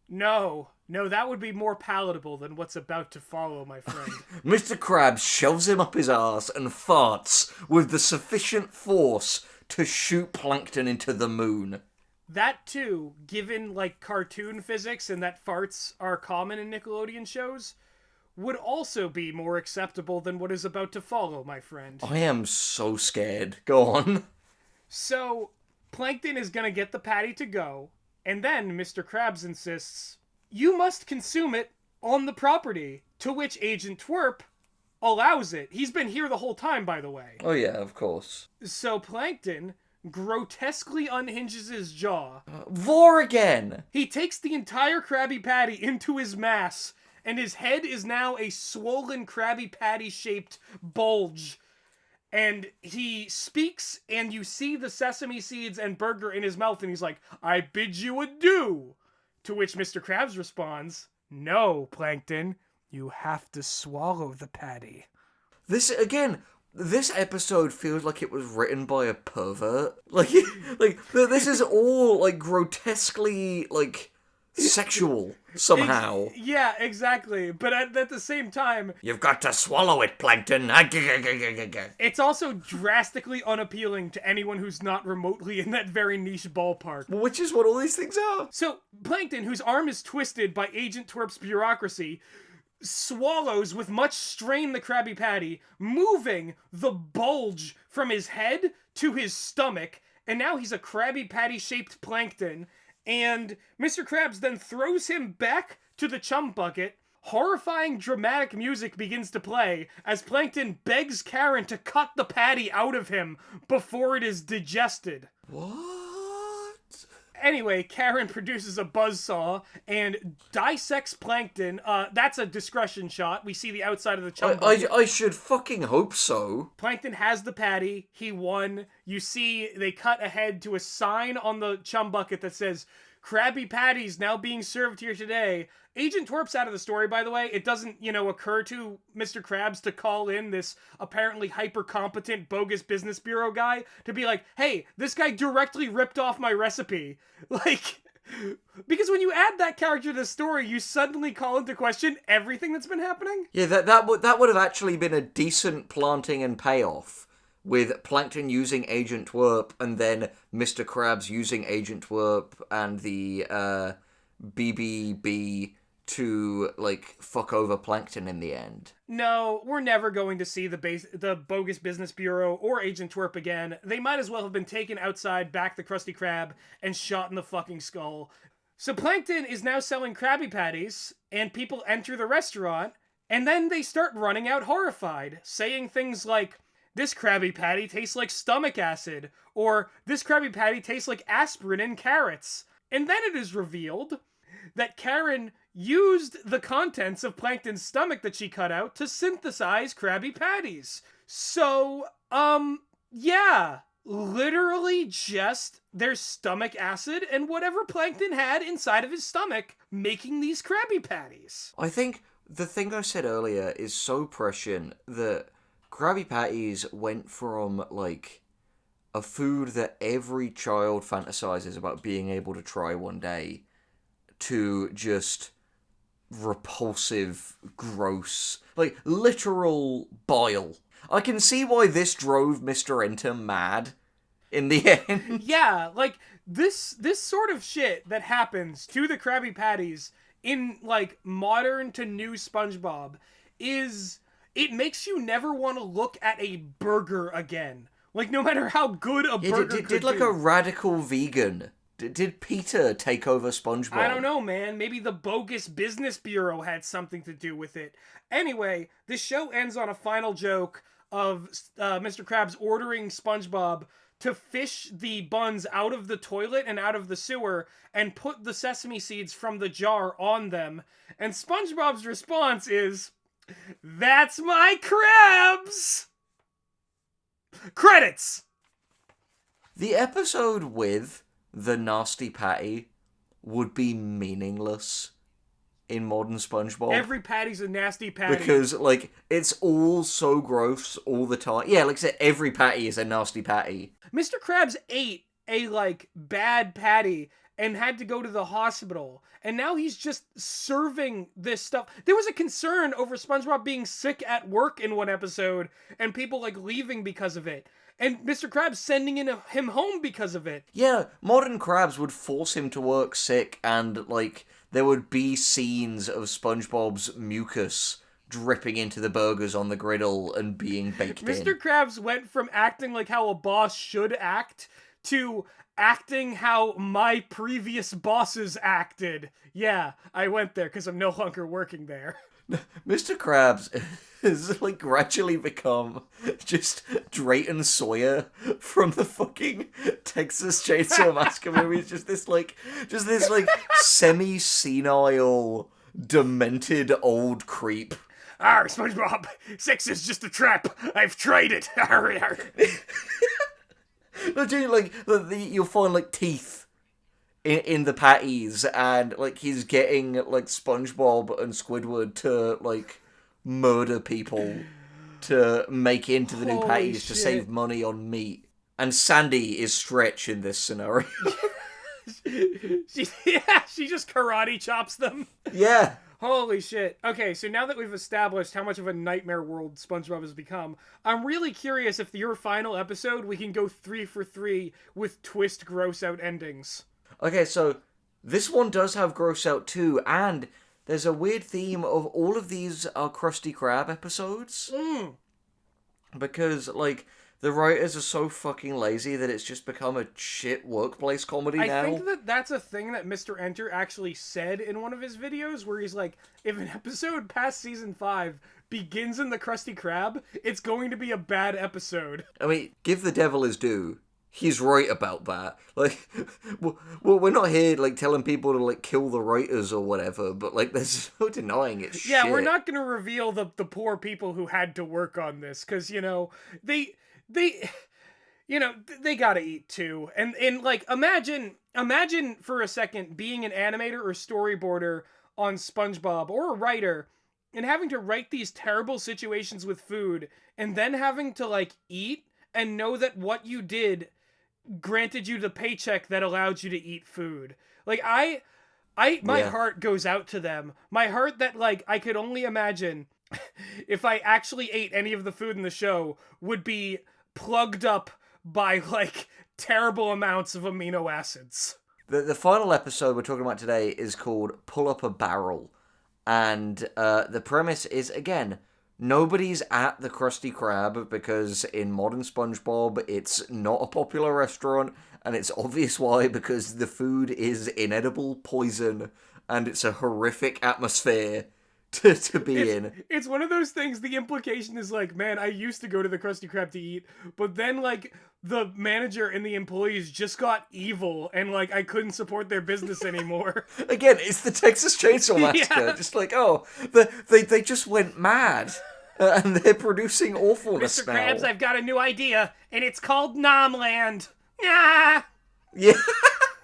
No, that would be more palatable than what's about to follow, my friend. Mr. Krabs shoves him up his arse and farts with the sufficient force to shoot Plankton into the moon. That, too, given, like, cartoon physics and that farts are common in Nickelodeon shows, would also be more acceptable than what is about to follow, my friend. I am so scared. Go on. So, Plankton is gonna get the patty to go, and then Mr. Krabs insists, you must consume it on the property, to which Agent Twerp allows it. He's been here the whole time, by the way. Oh yeah, of course. So Plankton grotesquely unhinges his jaw. Vor again! He takes the entire Krabby Patty into his mass, and his head is now a swollen Krabby Patty-shaped bulge. And he speaks, and you see the sesame seeds and burger in his mouth, and he's like, I bid you adieu. To which Mr. Krabs responds, no, Plankton, you have to swallow the patty. This episode feels like it was written by a pervert. Like this is all, like, grotesquely, like, sexual somehow. Yeah, exactly. But at the same time... You've got to swallow it, Plankton. It's also drastically unappealing to anyone who's not remotely in that very niche ballpark. Which is what all these things are. So, Plankton, whose arm is twisted by Agent Twerp's bureaucracy, swallows with much strain the Krabby Patty, moving the bulge from his head to his stomach, and now he's a Krabby Patty-shaped Plankton, and Mr. Krabs then throws him back to the chum bucket. Horrifying dramatic music begins to play as Plankton begs Karen to cut the patty out of him before it is digested. What? Anyway, Karen produces a buzzsaw and dissects Plankton. That's a discretion shot. We see the outside of the chum bucket. I should fucking hope so. Plankton has the patty. He won. You see they cut ahead to a sign on the chum bucket that says, Krabby Patties now being served here today. Agent Twerp's out of the story, by the way. It doesn't, occur to Mr. Krabs to call in this apparently hyper-competent bogus business bureau guy to be like, hey, this guy directly ripped off my recipe. Like, because when you add that character to the story, you suddenly call into question everything that's been happening. Yeah, that would have actually been a decent planting and payoff, with Plankton using Agent Twerp and then Mr. Krabs using Agent Twerp and the BBB to, like, fuck over Plankton in the end. No, we're never going to see the bogus business bureau or Agent Twerp again. They might as well have been taken outside, back the Krusty Krab, and shot in the fucking skull. So Plankton is now selling Krabby Patties, and people enter the restaurant, and then they start running out horrified, saying things like, this Krabby Patty tastes like stomach acid, or this Krabby Patty tastes like aspirin and carrots. And then it is revealed that Karen used the contents of Plankton's stomach that she cut out to synthesize Krabby Patties. So, yeah, literally just their stomach acid and whatever Plankton had inside of his stomach making these Krabby Patties. I think the thing I said earlier is so prescient that Krabby Patties went from, like, a food that every child fantasizes about being able to try one day to just repulsive, gross, like, literal bile. I can see why this drove Mr. Enter mad in the end. Yeah, like, this sort of shit that happens to the Krabby Patties in, like, modern to new SpongeBob is it makes you never want to look at a burger again. Like, no matter how good a burger could did like be. a radical vegan. Did Peter take over SpongeBob? I don't know, man. Maybe the bogus business bureau had something to do with it. Anyway, this show ends on a final joke of Mr. Krabs ordering SpongeBob to fish the buns out of the toilet and out of the sewer and put the sesame seeds from the jar on them. And SpongeBob's response is, "That's my crabs!" Credits! The episode with the Nasty Patty would be meaningless in modern SpongeBob. Every patty's a nasty patty. Because, like, it's all so gross all the time. Yeah, like I said, every patty is a nasty patty. Mr. Krabs ate a, like, bad patty and had to go to the hospital. And now he's just serving this stuff. There was a concern over SpongeBob being sick at work in one episode and people, like, leaving because of it. And Mr. Krabs sending him home because of it. Yeah, modern Krabs would force him to work sick and, like, there would be scenes of SpongeBob's mucus dripping into the burgers on the griddle and being baked in. Mr. Krabs went from acting like how a boss should act to acting how my previous bosses acted. Yeah, I went there because I'm no longer working there. Mr. Krabs has, like, gradually become just Drayton Sawyer from the fucking Texas Chainsaw Massacre movies. Just this, like, semi-senile, demented old creep. Arr, SpongeBob, sex is just a trap. I've tried it. Arr, arr. Like, you'll find, like, teeth in the patties, and, like, he's getting, like, SpongeBob and Squidward to, like, murder people to make into the new Holy patties shit. to save money on meat. And Sandy is Stretch in this scenario. she just karate chops them. Yeah. Holy shit. Okay, so now that we've established how much of a nightmare world SpongeBob has become, I'm really curious if your final episode we can go 3 for 3 with twist gross out endings. Okay, so this one does have gross out too, and there's a weird theme of all of these are Krusty Krab episodes. Because, like, the writers are so fucking lazy that it's just become a shit workplace comedy now. I think that's a thing that Mr. Enter actually said in one of his videos, where he's like, if an episode past season 5 begins in the Krusty Krab, it's going to be a bad episode. I mean, give the devil his due. He's right about that. Like, well, we're not here, like, telling people to, like, kill the writers or whatever, but, like, there's no denying it's shit. Yeah, we're not going to reveal the poor people who had to work on this, because, you know, they gotta eat too. And like, imagine for a second being an animator or storyboarder on SpongeBob, or a writer, and having to write these terrible situations with food, and then having to, like, eat and know that what you did granted you the paycheck that allowed you to eat food. Like, my heart goes out to them. My heart that, like, I could only imagine if I actually ate any of the food in the show would be plugged up by, like, terrible amounts of amino acids. The final episode we're talking about today is called Pull Up a Barrel. And the premise is, again, nobody's at the Krusty Krab because in modern SpongeBob it's not a popular restaurant, and it's obvious why, because the food is inedible poison and it's a horrific atmosphere to be in. It's one of those things, the implication is like, man, I used to go to the Krusty Krab to eat, but then, like, the manager and the employees just got evil, and, like, I couldn't support their business anymore. Again, it's the Texas Chainsaw Massacre. Yeah. Just like, oh, they just went mad. And they're producing awfulness Mr. now. Krabs, I've got a new idea, and it's called Nomland. Ah! Yeah.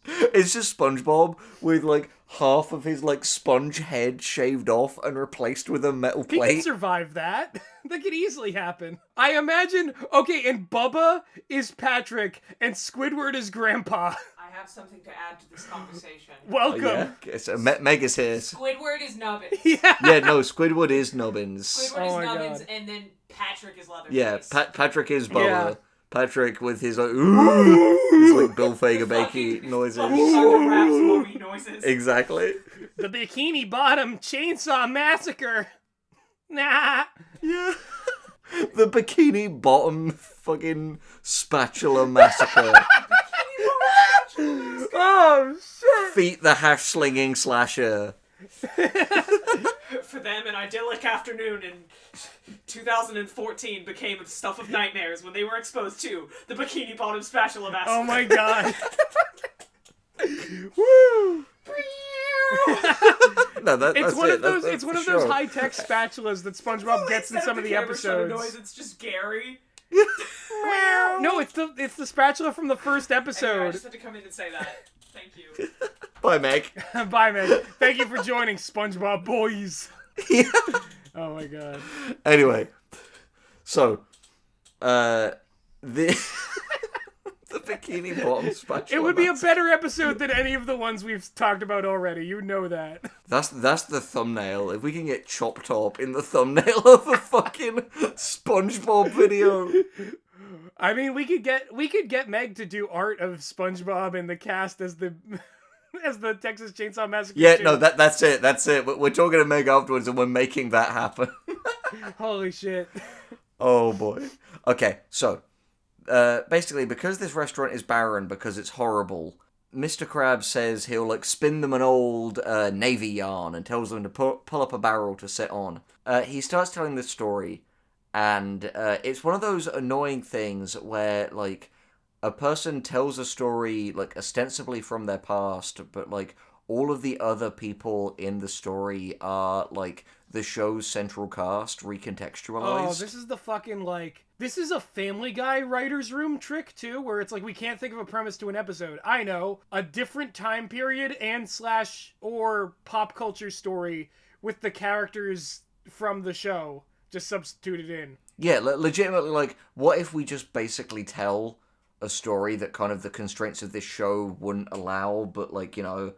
It's just SpongeBob with, like, half of his, like, sponge head shaved off and replaced with a metal plate. He can survive that. That could easily happen. I imagine, okay, and Bubba is Patrick, and Squidward is Grandpa. I have something to add to this conversation. Welcome. Yeah. So Meg is here. Squidward is Nubbins. Yeah. Yeah, no, Squidward is Nubbins. Squidward is Nubbins, and then Patrick is Leatherface. Yeah, Patrick is Bubba. Yeah. Patrick with his, like, his, like, Bill Fager-Bakey noises. Fucking Raps movie noises. Exactly. The Bikini Bottom Chainsaw Massacre. Nah. Yeah. The Bikini Bottom fucking spatula massacre. Oh, shit. Feet the hash slinging slasher. For them, an idyllic afternoon in 2014 became the stuff of nightmares when they were exposed to the Bikini Bottom Spatula Massacre. Oh my god. Woo! No, that's It's one it. of those. That's It's one the of those show. high-tech spatulas that SpongeBob gets in Instead some of the camera shutter episodes. noise, it's just Gary. No, it's the spatula from the first Anyway, I episode. just had to come in and say that. Thank you. Bye, Meg. Bye, man. Thank you for joining Spongebob Boyz. Yeah. Oh my god. Anyway, so the the Bikini Bottom spatula. It would be a massacre. better episode than any of the ones we've talked about already. You know that. That's the thumbnail. If we can get Chop Top in the thumbnail of a fucking SpongeBob video. I mean, we could get Meg to do art of SpongeBob and the cast as the Texas Chainsaw Massacre. Yeah, too. no, that's it. We're talking to Meg afterwards, and we're making that happen. Holy shit. Oh boy. Okay, so basically, because this restaurant is barren because it's horrible, Mr. Krabs says he'll like spin them an old navy yarn and tells them to pull up a barrel to sit on. He starts telling this story, and it's one of those annoying things where like a person tells a story like ostensibly from their past, but like all of the other people in the story are like the show's central cast recontextualized. Oh, this is the fucking like this is a Family Guy writer's room trick too, where it's like we can't think of a premise to an episode. I know a different time period and / or pop culture story with the characters from the show just substituted in. Yeah, legitimately, like, what if we just basically tell a story that kind of the constraints of this show wouldn't allow, but, like, you know,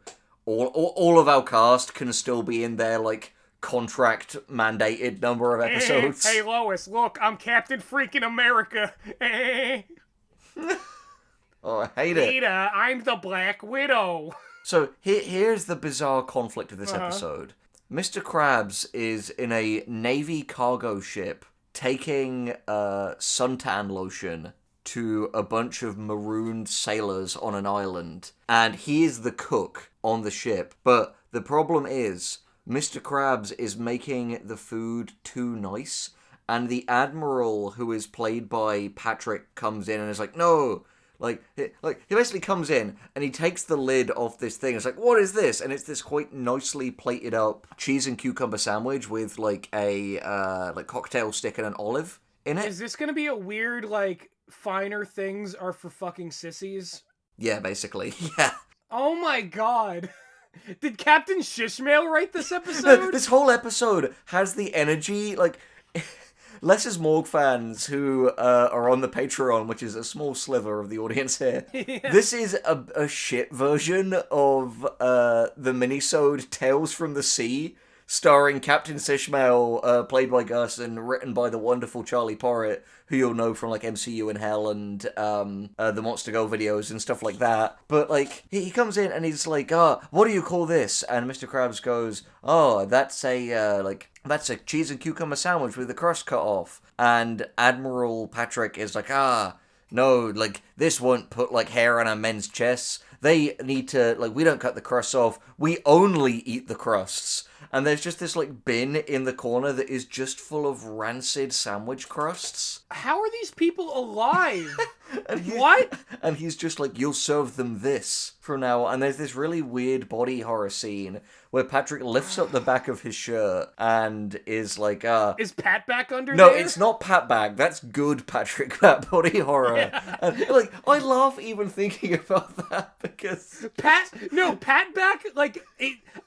all of our cast can still be in their, like, contract-mandated number of episodes. Hey, Lois, look, I'm Captain Freaking America. Oh, I hate it. Ada, I'm the Black Widow. So, here's the bizarre conflict of this episode. Mr. Krabs is in a Navy cargo ship taking suntan lotion to a bunch of marooned sailors on an island, and he is the cook on the ship. But the problem is, Mr. Krabs is making the food too nice, and the Admiral, who is played by Patrick, comes in and is like, no! Like he basically comes in and he takes the lid off this thing. It's like, what is this? And it's this quite nicely plated up cheese and cucumber sandwich with like a like cocktail stick and an olive in it. Is this gonna be a weird, like, finer things are for fucking sissies? Yeah, basically. Yeah. Oh my god. Did Captain Shishmail write this episode? This whole episode has the energy, like... Less is Morgue fans who are on the Patreon, which is a small sliver of the audience here. Yeah. This is a shit version of the minisode Tales from the Sea, starring Captain Sishmael, played by Gus and written by the wonderful Charlie Porritt, who you'll know from like MCU in Hell and the Monster Go videos and stuff like that. But like he comes in and he's like, what do you call this? And Mr. Krabs goes, oh, that's a cheese and cucumber sandwich with the crust cut off. And Admiral Patrick is like, no, like, this won't put, like, hair on our men's chests. They need to, like, we don't cut the crusts off. We only eat the crusts. And there's just this, like, bin in the corner that is just full of rancid sandwich crusts. How are these people alive? And What? And he's just like, you'll serve them this from now on. And there's this really weird body horror scene where Patrick lifts up the back of his shirt and is like, Is Pat back under no, there? it's not Pat Bag. That's good Patrick, that body horror. Yeah. And, like, I laugh even thinking about that because... Pat back, like,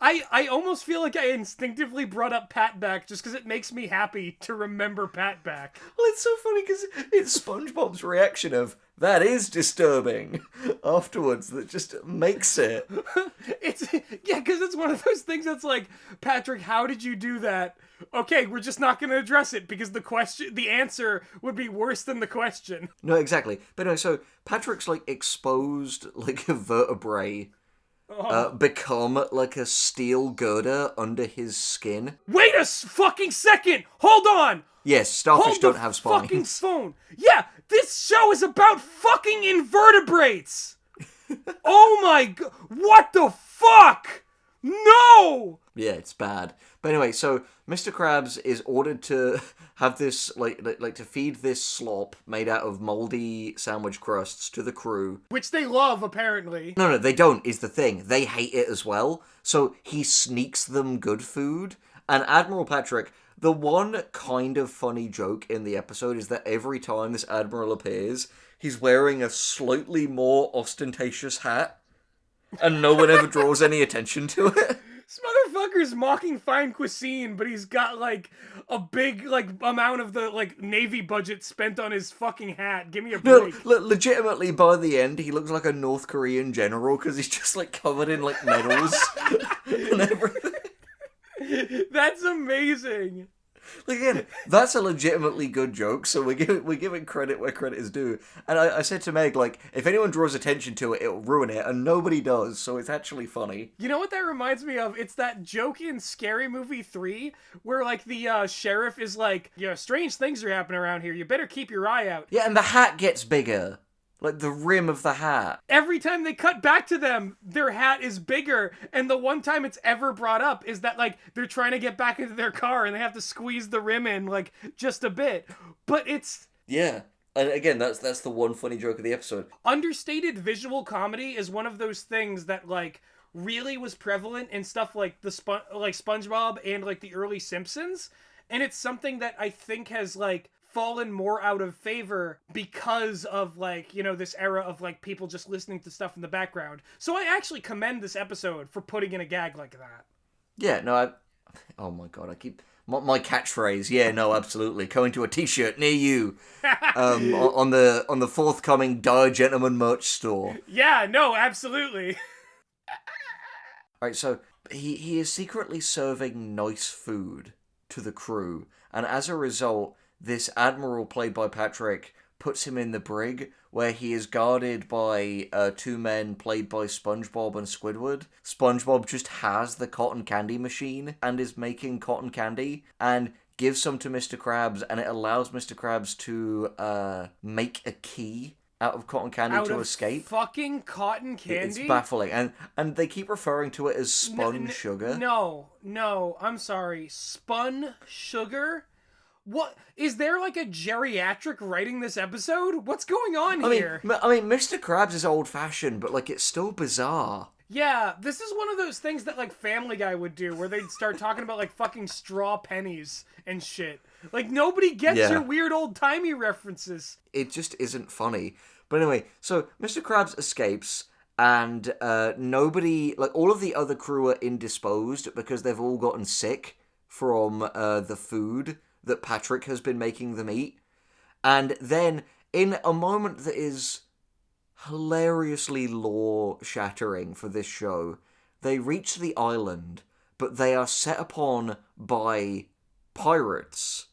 I almost feel like I instinctively brought up Pat back just because it makes me happy to remember Pat back. Well, it's so funny because it's SpongeBob's reaction of, that is disturbing, afterwards that just makes it. Because it's one of those things that's like, Patrick, how did you do that? Okay, we're just not going to address it because the answer would be worse than the question. No, exactly. But no, so Patrick's, like, exposed, like, a vertebrae become like a steel girder under his skin. Wait a fucking second! Hold on! Yes, starfish Hold don't the have fucking spines. phone. Yeah, this show is about fucking invertebrates! Oh my god! What the fuck? No! Yeah, it's bad. But anyway, so Mr. Krabs is ordered to have this, like to feed this slop made out of moldy sandwich crusts to the crew. Which they love, apparently. No, they don't, is the thing. They hate it as well. So he sneaks them good food. And Admiral Patrick, the one kind of funny joke in the episode is that every time this Admiral appears, he's wearing a slightly more ostentatious hat. And no one ever draws any attention to it. This motherfucker's mocking fine cuisine, but he's got, like, a big, like, amount of the, like, Navy budget spent on his fucking hat. Give me a No, break. legitimately, by the end, he looks like a North Korean general because he's just, like, covered in, like, medals and everything. That's amazing. Like, again, that's a legitimately good joke, so we're giving credit where credit is due. And I said to Meg, like, if anyone draws attention to it, it'll ruin it, and nobody does, so it's actually funny. You know what that reminds me of? It's that joke in Scary Movie 3 where, like, the sheriff is like, yeah, strange things are happening around here. You better keep your eye out. Yeah, and the hat gets bigger. Like, the rim of the hat. Every time they cut back to them, their hat is bigger. And the one time it's ever brought up is that, like, they're trying to get back into their car and they have to squeeze the rim in, like, just a bit. But it's... Yeah. And again, that's the one funny joke of the episode. Understated visual comedy is one of those things that, like, really was prevalent in stuff like like SpongeBob and, like, the early Simpsons. And it's something that I think has, like, fallen more out of favor because of, like, you know, this era of, like, people just listening to stuff in the background. So I actually commend this episode for putting in a gag like that. Yeah, no, oh my god, I keep... My catchphrase, yeah, no, absolutely. Coming to a t-shirt near you. On the forthcoming Die Gentleman merch store. Yeah, no, absolutely. Alright, so he is secretly serving nice food to the crew, and as a result, this admiral played by Patrick puts him in the brig, where he is guarded by two men played by SpongeBob and Squidward. SpongeBob just has the cotton candy machine and is making cotton candy and gives some to Mr. Krabs, and it allows Mr. Krabs to make a key out of cotton candy to escape. Fucking cotton candy? It's baffling. And they keep referring to it as spun sugar. No, I'm sorry. Spun sugar? What? Is there, like, a geriatric writing this episode? What's going on here? I mean, Mr. Krabs is old-fashioned, but, like, it's still bizarre. Yeah, this is one of those things that, like, Family Guy would do, where they'd start talking about, like, fucking straw pennies and shit. Like, nobody gets your weird old-timey references. It just isn't funny. But anyway, so Mr. Krabs escapes, and nobody... Like, all of the other crew are indisposed because they've all gotten sick from the food that Patrick has been making them eat. And then, in a moment that is hilariously lore-shattering for this show, they reach the island, but they are set upon by pirates,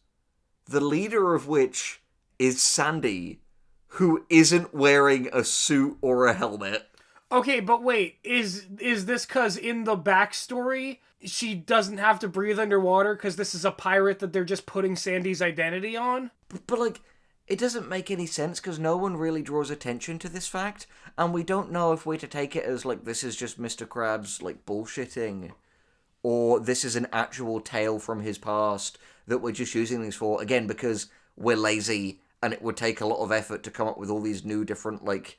the leader of which is Sandy, who isn't wearing a suit or a helmet. Okay, but wait, is this because in the backstory, she doesn't have to breathe underwater because this is a pirate that they're just putting Sandy's identity on? But like, it doesn't make any sense because no one really draws attention to this fact, and we don't know if we're to take it as, like, this is just Mr. Krabs, like, bullshitting, or this is an actual tale from his past that we're just using these for, again, because we're lazy, and it would take a lot of effort to come up with all these new different, like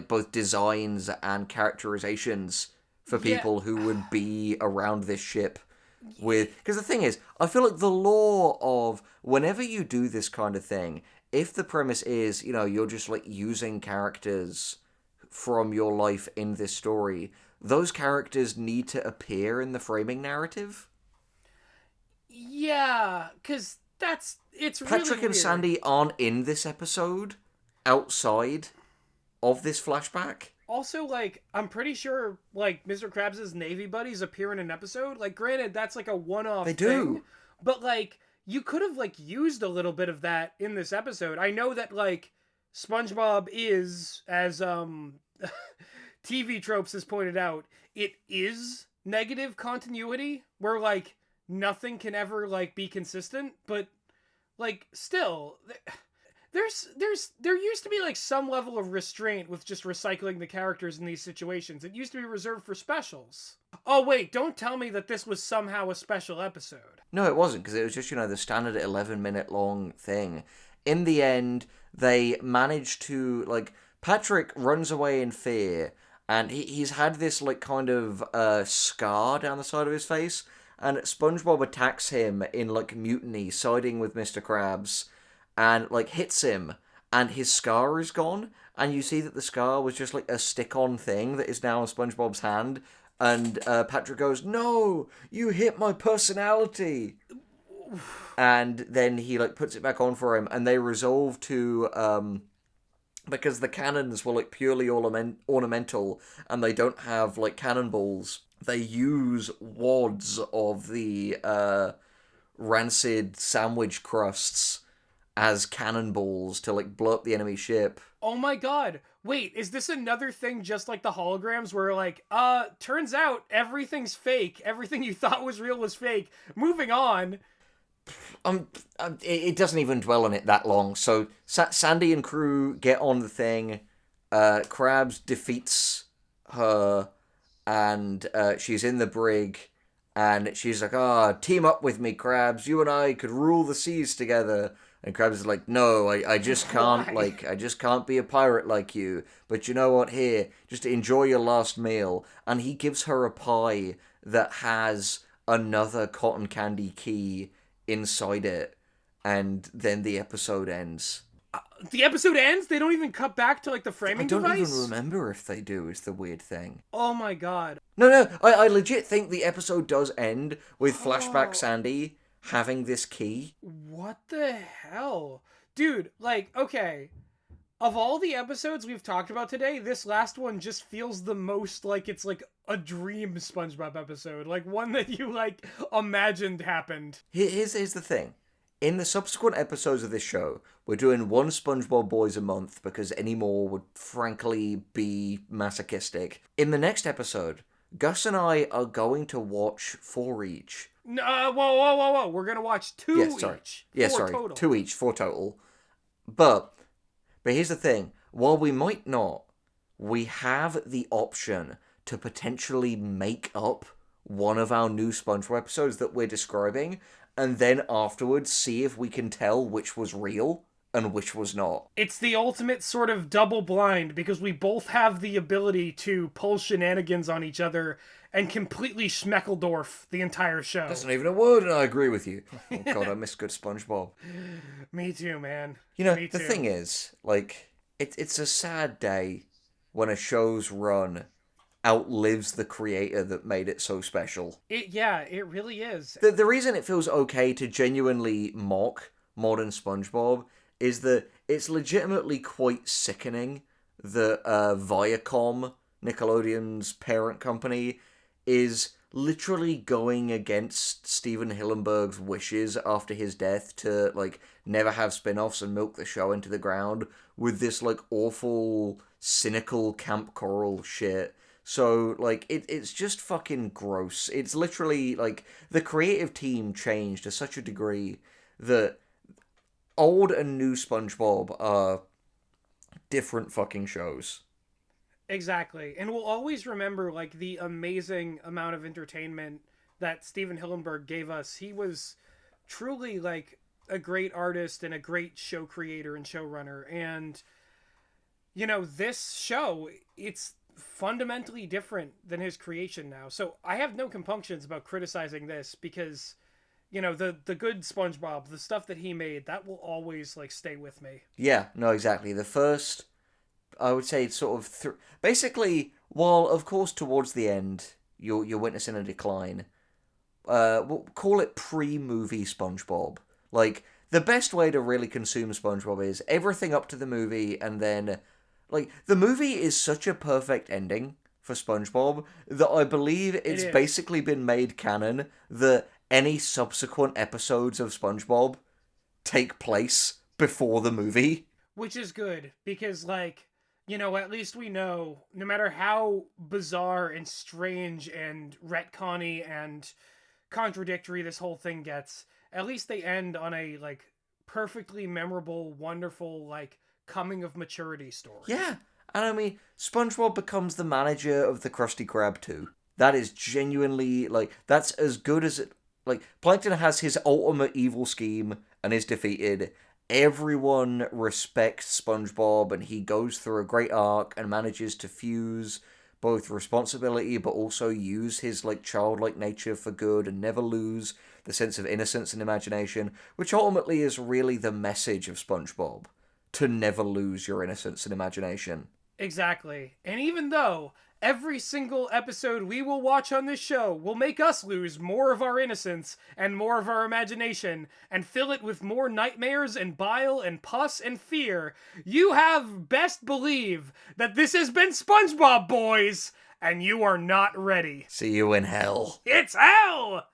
both designs and characterizations for people who would be around this ship with... Because the thing is, I feel like the law of whenever you do this kind of thing, if the premise is, you know, you're just, like, using characters from your life in this story, those characters need to appear in the framing narrative. Yeah, because it's really Patrick and weird. Sandy aren't in this episode outside of this flashback. Also, like, I'm pretty sure, like, Mr. Krabs' Navy buddies appear in an episode. Like, granted, that's, like, a one-off thing. They do. But, like, you could have, like, used a little bit of that in this episode. I know that, like, SpongeBob is, as, TV Tropes has pointed out, it is negative continuity where like nothing can ever like be consistent, but like still there used to be like some level of restraint with just recycling the characters in these situations. It used to be reserved for specials. Oh wait, don't tell me that this was somehow a special episode. No, it wasn't, because it was just, the standard 11-minute long thing. In the end, they managed to, like, Patrick runs away in fear, and he's had this, like, kind of scar down the side of his face, and SpongeBob attacks him in, like, mutiny, siding with Mr. Krabs, and, like, hits him, and his scar is gone, and you see that the scar was just, like, a stick-on thing that is now on SpongeBob's hand, and Patrick goes, "No, you hit my personality." And then he, like, puts it back on for him, and they resolve to, because the cannons were, like, purely ornamental, and they don't have, like, cannonballs, they use wads of the rancid sandwich crusts as cannonballs to, like, blow up the enemy ship. Oh my god. Wait, is this another thing just like the holograms where like, turns out everything's fake. Everything you thought was real was fake. Moving on. It doesn't even dwell on it that long. So Sandy and crew get on the thing. Krabs defeats her, and she's in the brig, and she's like, team up with me, Krabs. You and I could rule the seas together. And Krabs is like, "No, I just can't, I just can't be a pirate like you. But you know what, here, just enjoy your last meal." And he gives her a pie that has another cotton candy key inside it. And then the episode ends. The episode ends? They don't even cut back to, like, the framing device? I don't even remember if they do, is the weird thing. Oh my god. No, I legit think the episode does end with Flashback Sandy having this key. What the hell? Dude, like, okay. Of all the episodes we've talked about today, this last one just feels the most like it's like a dream SpongeBob episode. Like one that you, like, imagined happened. Here's the thing. In the subsequent episodes of this show, we're doing one Spongebob Boyz a month because any more would frankly be masochistic. In the next episode, Gus and I are going to watch 4 each. No, whoa. We're going to watch 2 each. Total. 2 each, 4 total. But here's the thing. While we might not, we have the option to potentially make up one of our new SpongeBob episodes that we're describing, and then afterwards see if we can tell which was real and which was not. It's the ultimate sort of double blind, because we both have the ability to pull shenanigans on each other and completely Schmeckledorf the entire show. That's not even a word, and I agree with you. Oh god, I miss good SpongeBob. Me too, man. The thing is, like, it's a sad day when a show's run outlives the creator that made it so special. It really is. The reason it feels okay to genuinely mock modern SpongeBob is that it's legitimately quite sickening that Viacom, Nickelodeon's parent company, is literally going against Steven Hillenburg's wishes after his death to, like, never have spin-offs and milk the show into the ground with this, like, awful, cynical Camp Coral shit. So, like, it's just fucking gross. It's literally, like, the creative team changed to such a degree that old and new SpongeBob are different fucking shows. Exactly. And we'll always remember, like, the amazing amount of entertainment that Steven Hillenburg gave us. He was truly, like, a great artist and a great show creator and showrunner. And, this show, it's fundamentally different than his creation now. So I have no compunctions about criticizing this because, the good SpongeBob, the stuff that he made, that will always, like, stay with me. Yeah, no, exactly. The first, I would say, sort of basically, while of course towards the end you're witnessing a decline, we'll call it pre-movie SpongeBob. Like, the best way to really consume SpongeBob is everything up to the movie, and then, like, the movie is such a perfect ending for SpongeBob that I believe it's basically been made canon that any subsequent episodes of SpongeBob take place before the movie. Which is good, because, like, you know, at least we know, no matter how bizarre and strange and retconny and contradictory this whole thing gets, at least they end on a, like, perfectly memorable, wonderful, like, coming of maturity story. Yeah, and I mean, SpongeBob becomes the manager of the Krusty Krab too. That is genuinely, like, that's as good as it. Like, Plankton has his ultimate evil scheme and is defeated. Everyone respects SpongeBob, and he goes through a great arc and manages to fuse both responsibility but also use his, like, childlike nature for good and never lose the sense of innocence and imagination, which ultimately is really the message of SpongeBob. To never lose your innocence and imagination. Exactly. And even though every single episode we will watch on this show will make us lose more of our innocence and more of our imagination and fill it with more nightmares and bile and pus and fear, you have best believe that this has been Spongebob Boys, and you are not ready. See you in hell. It's hell!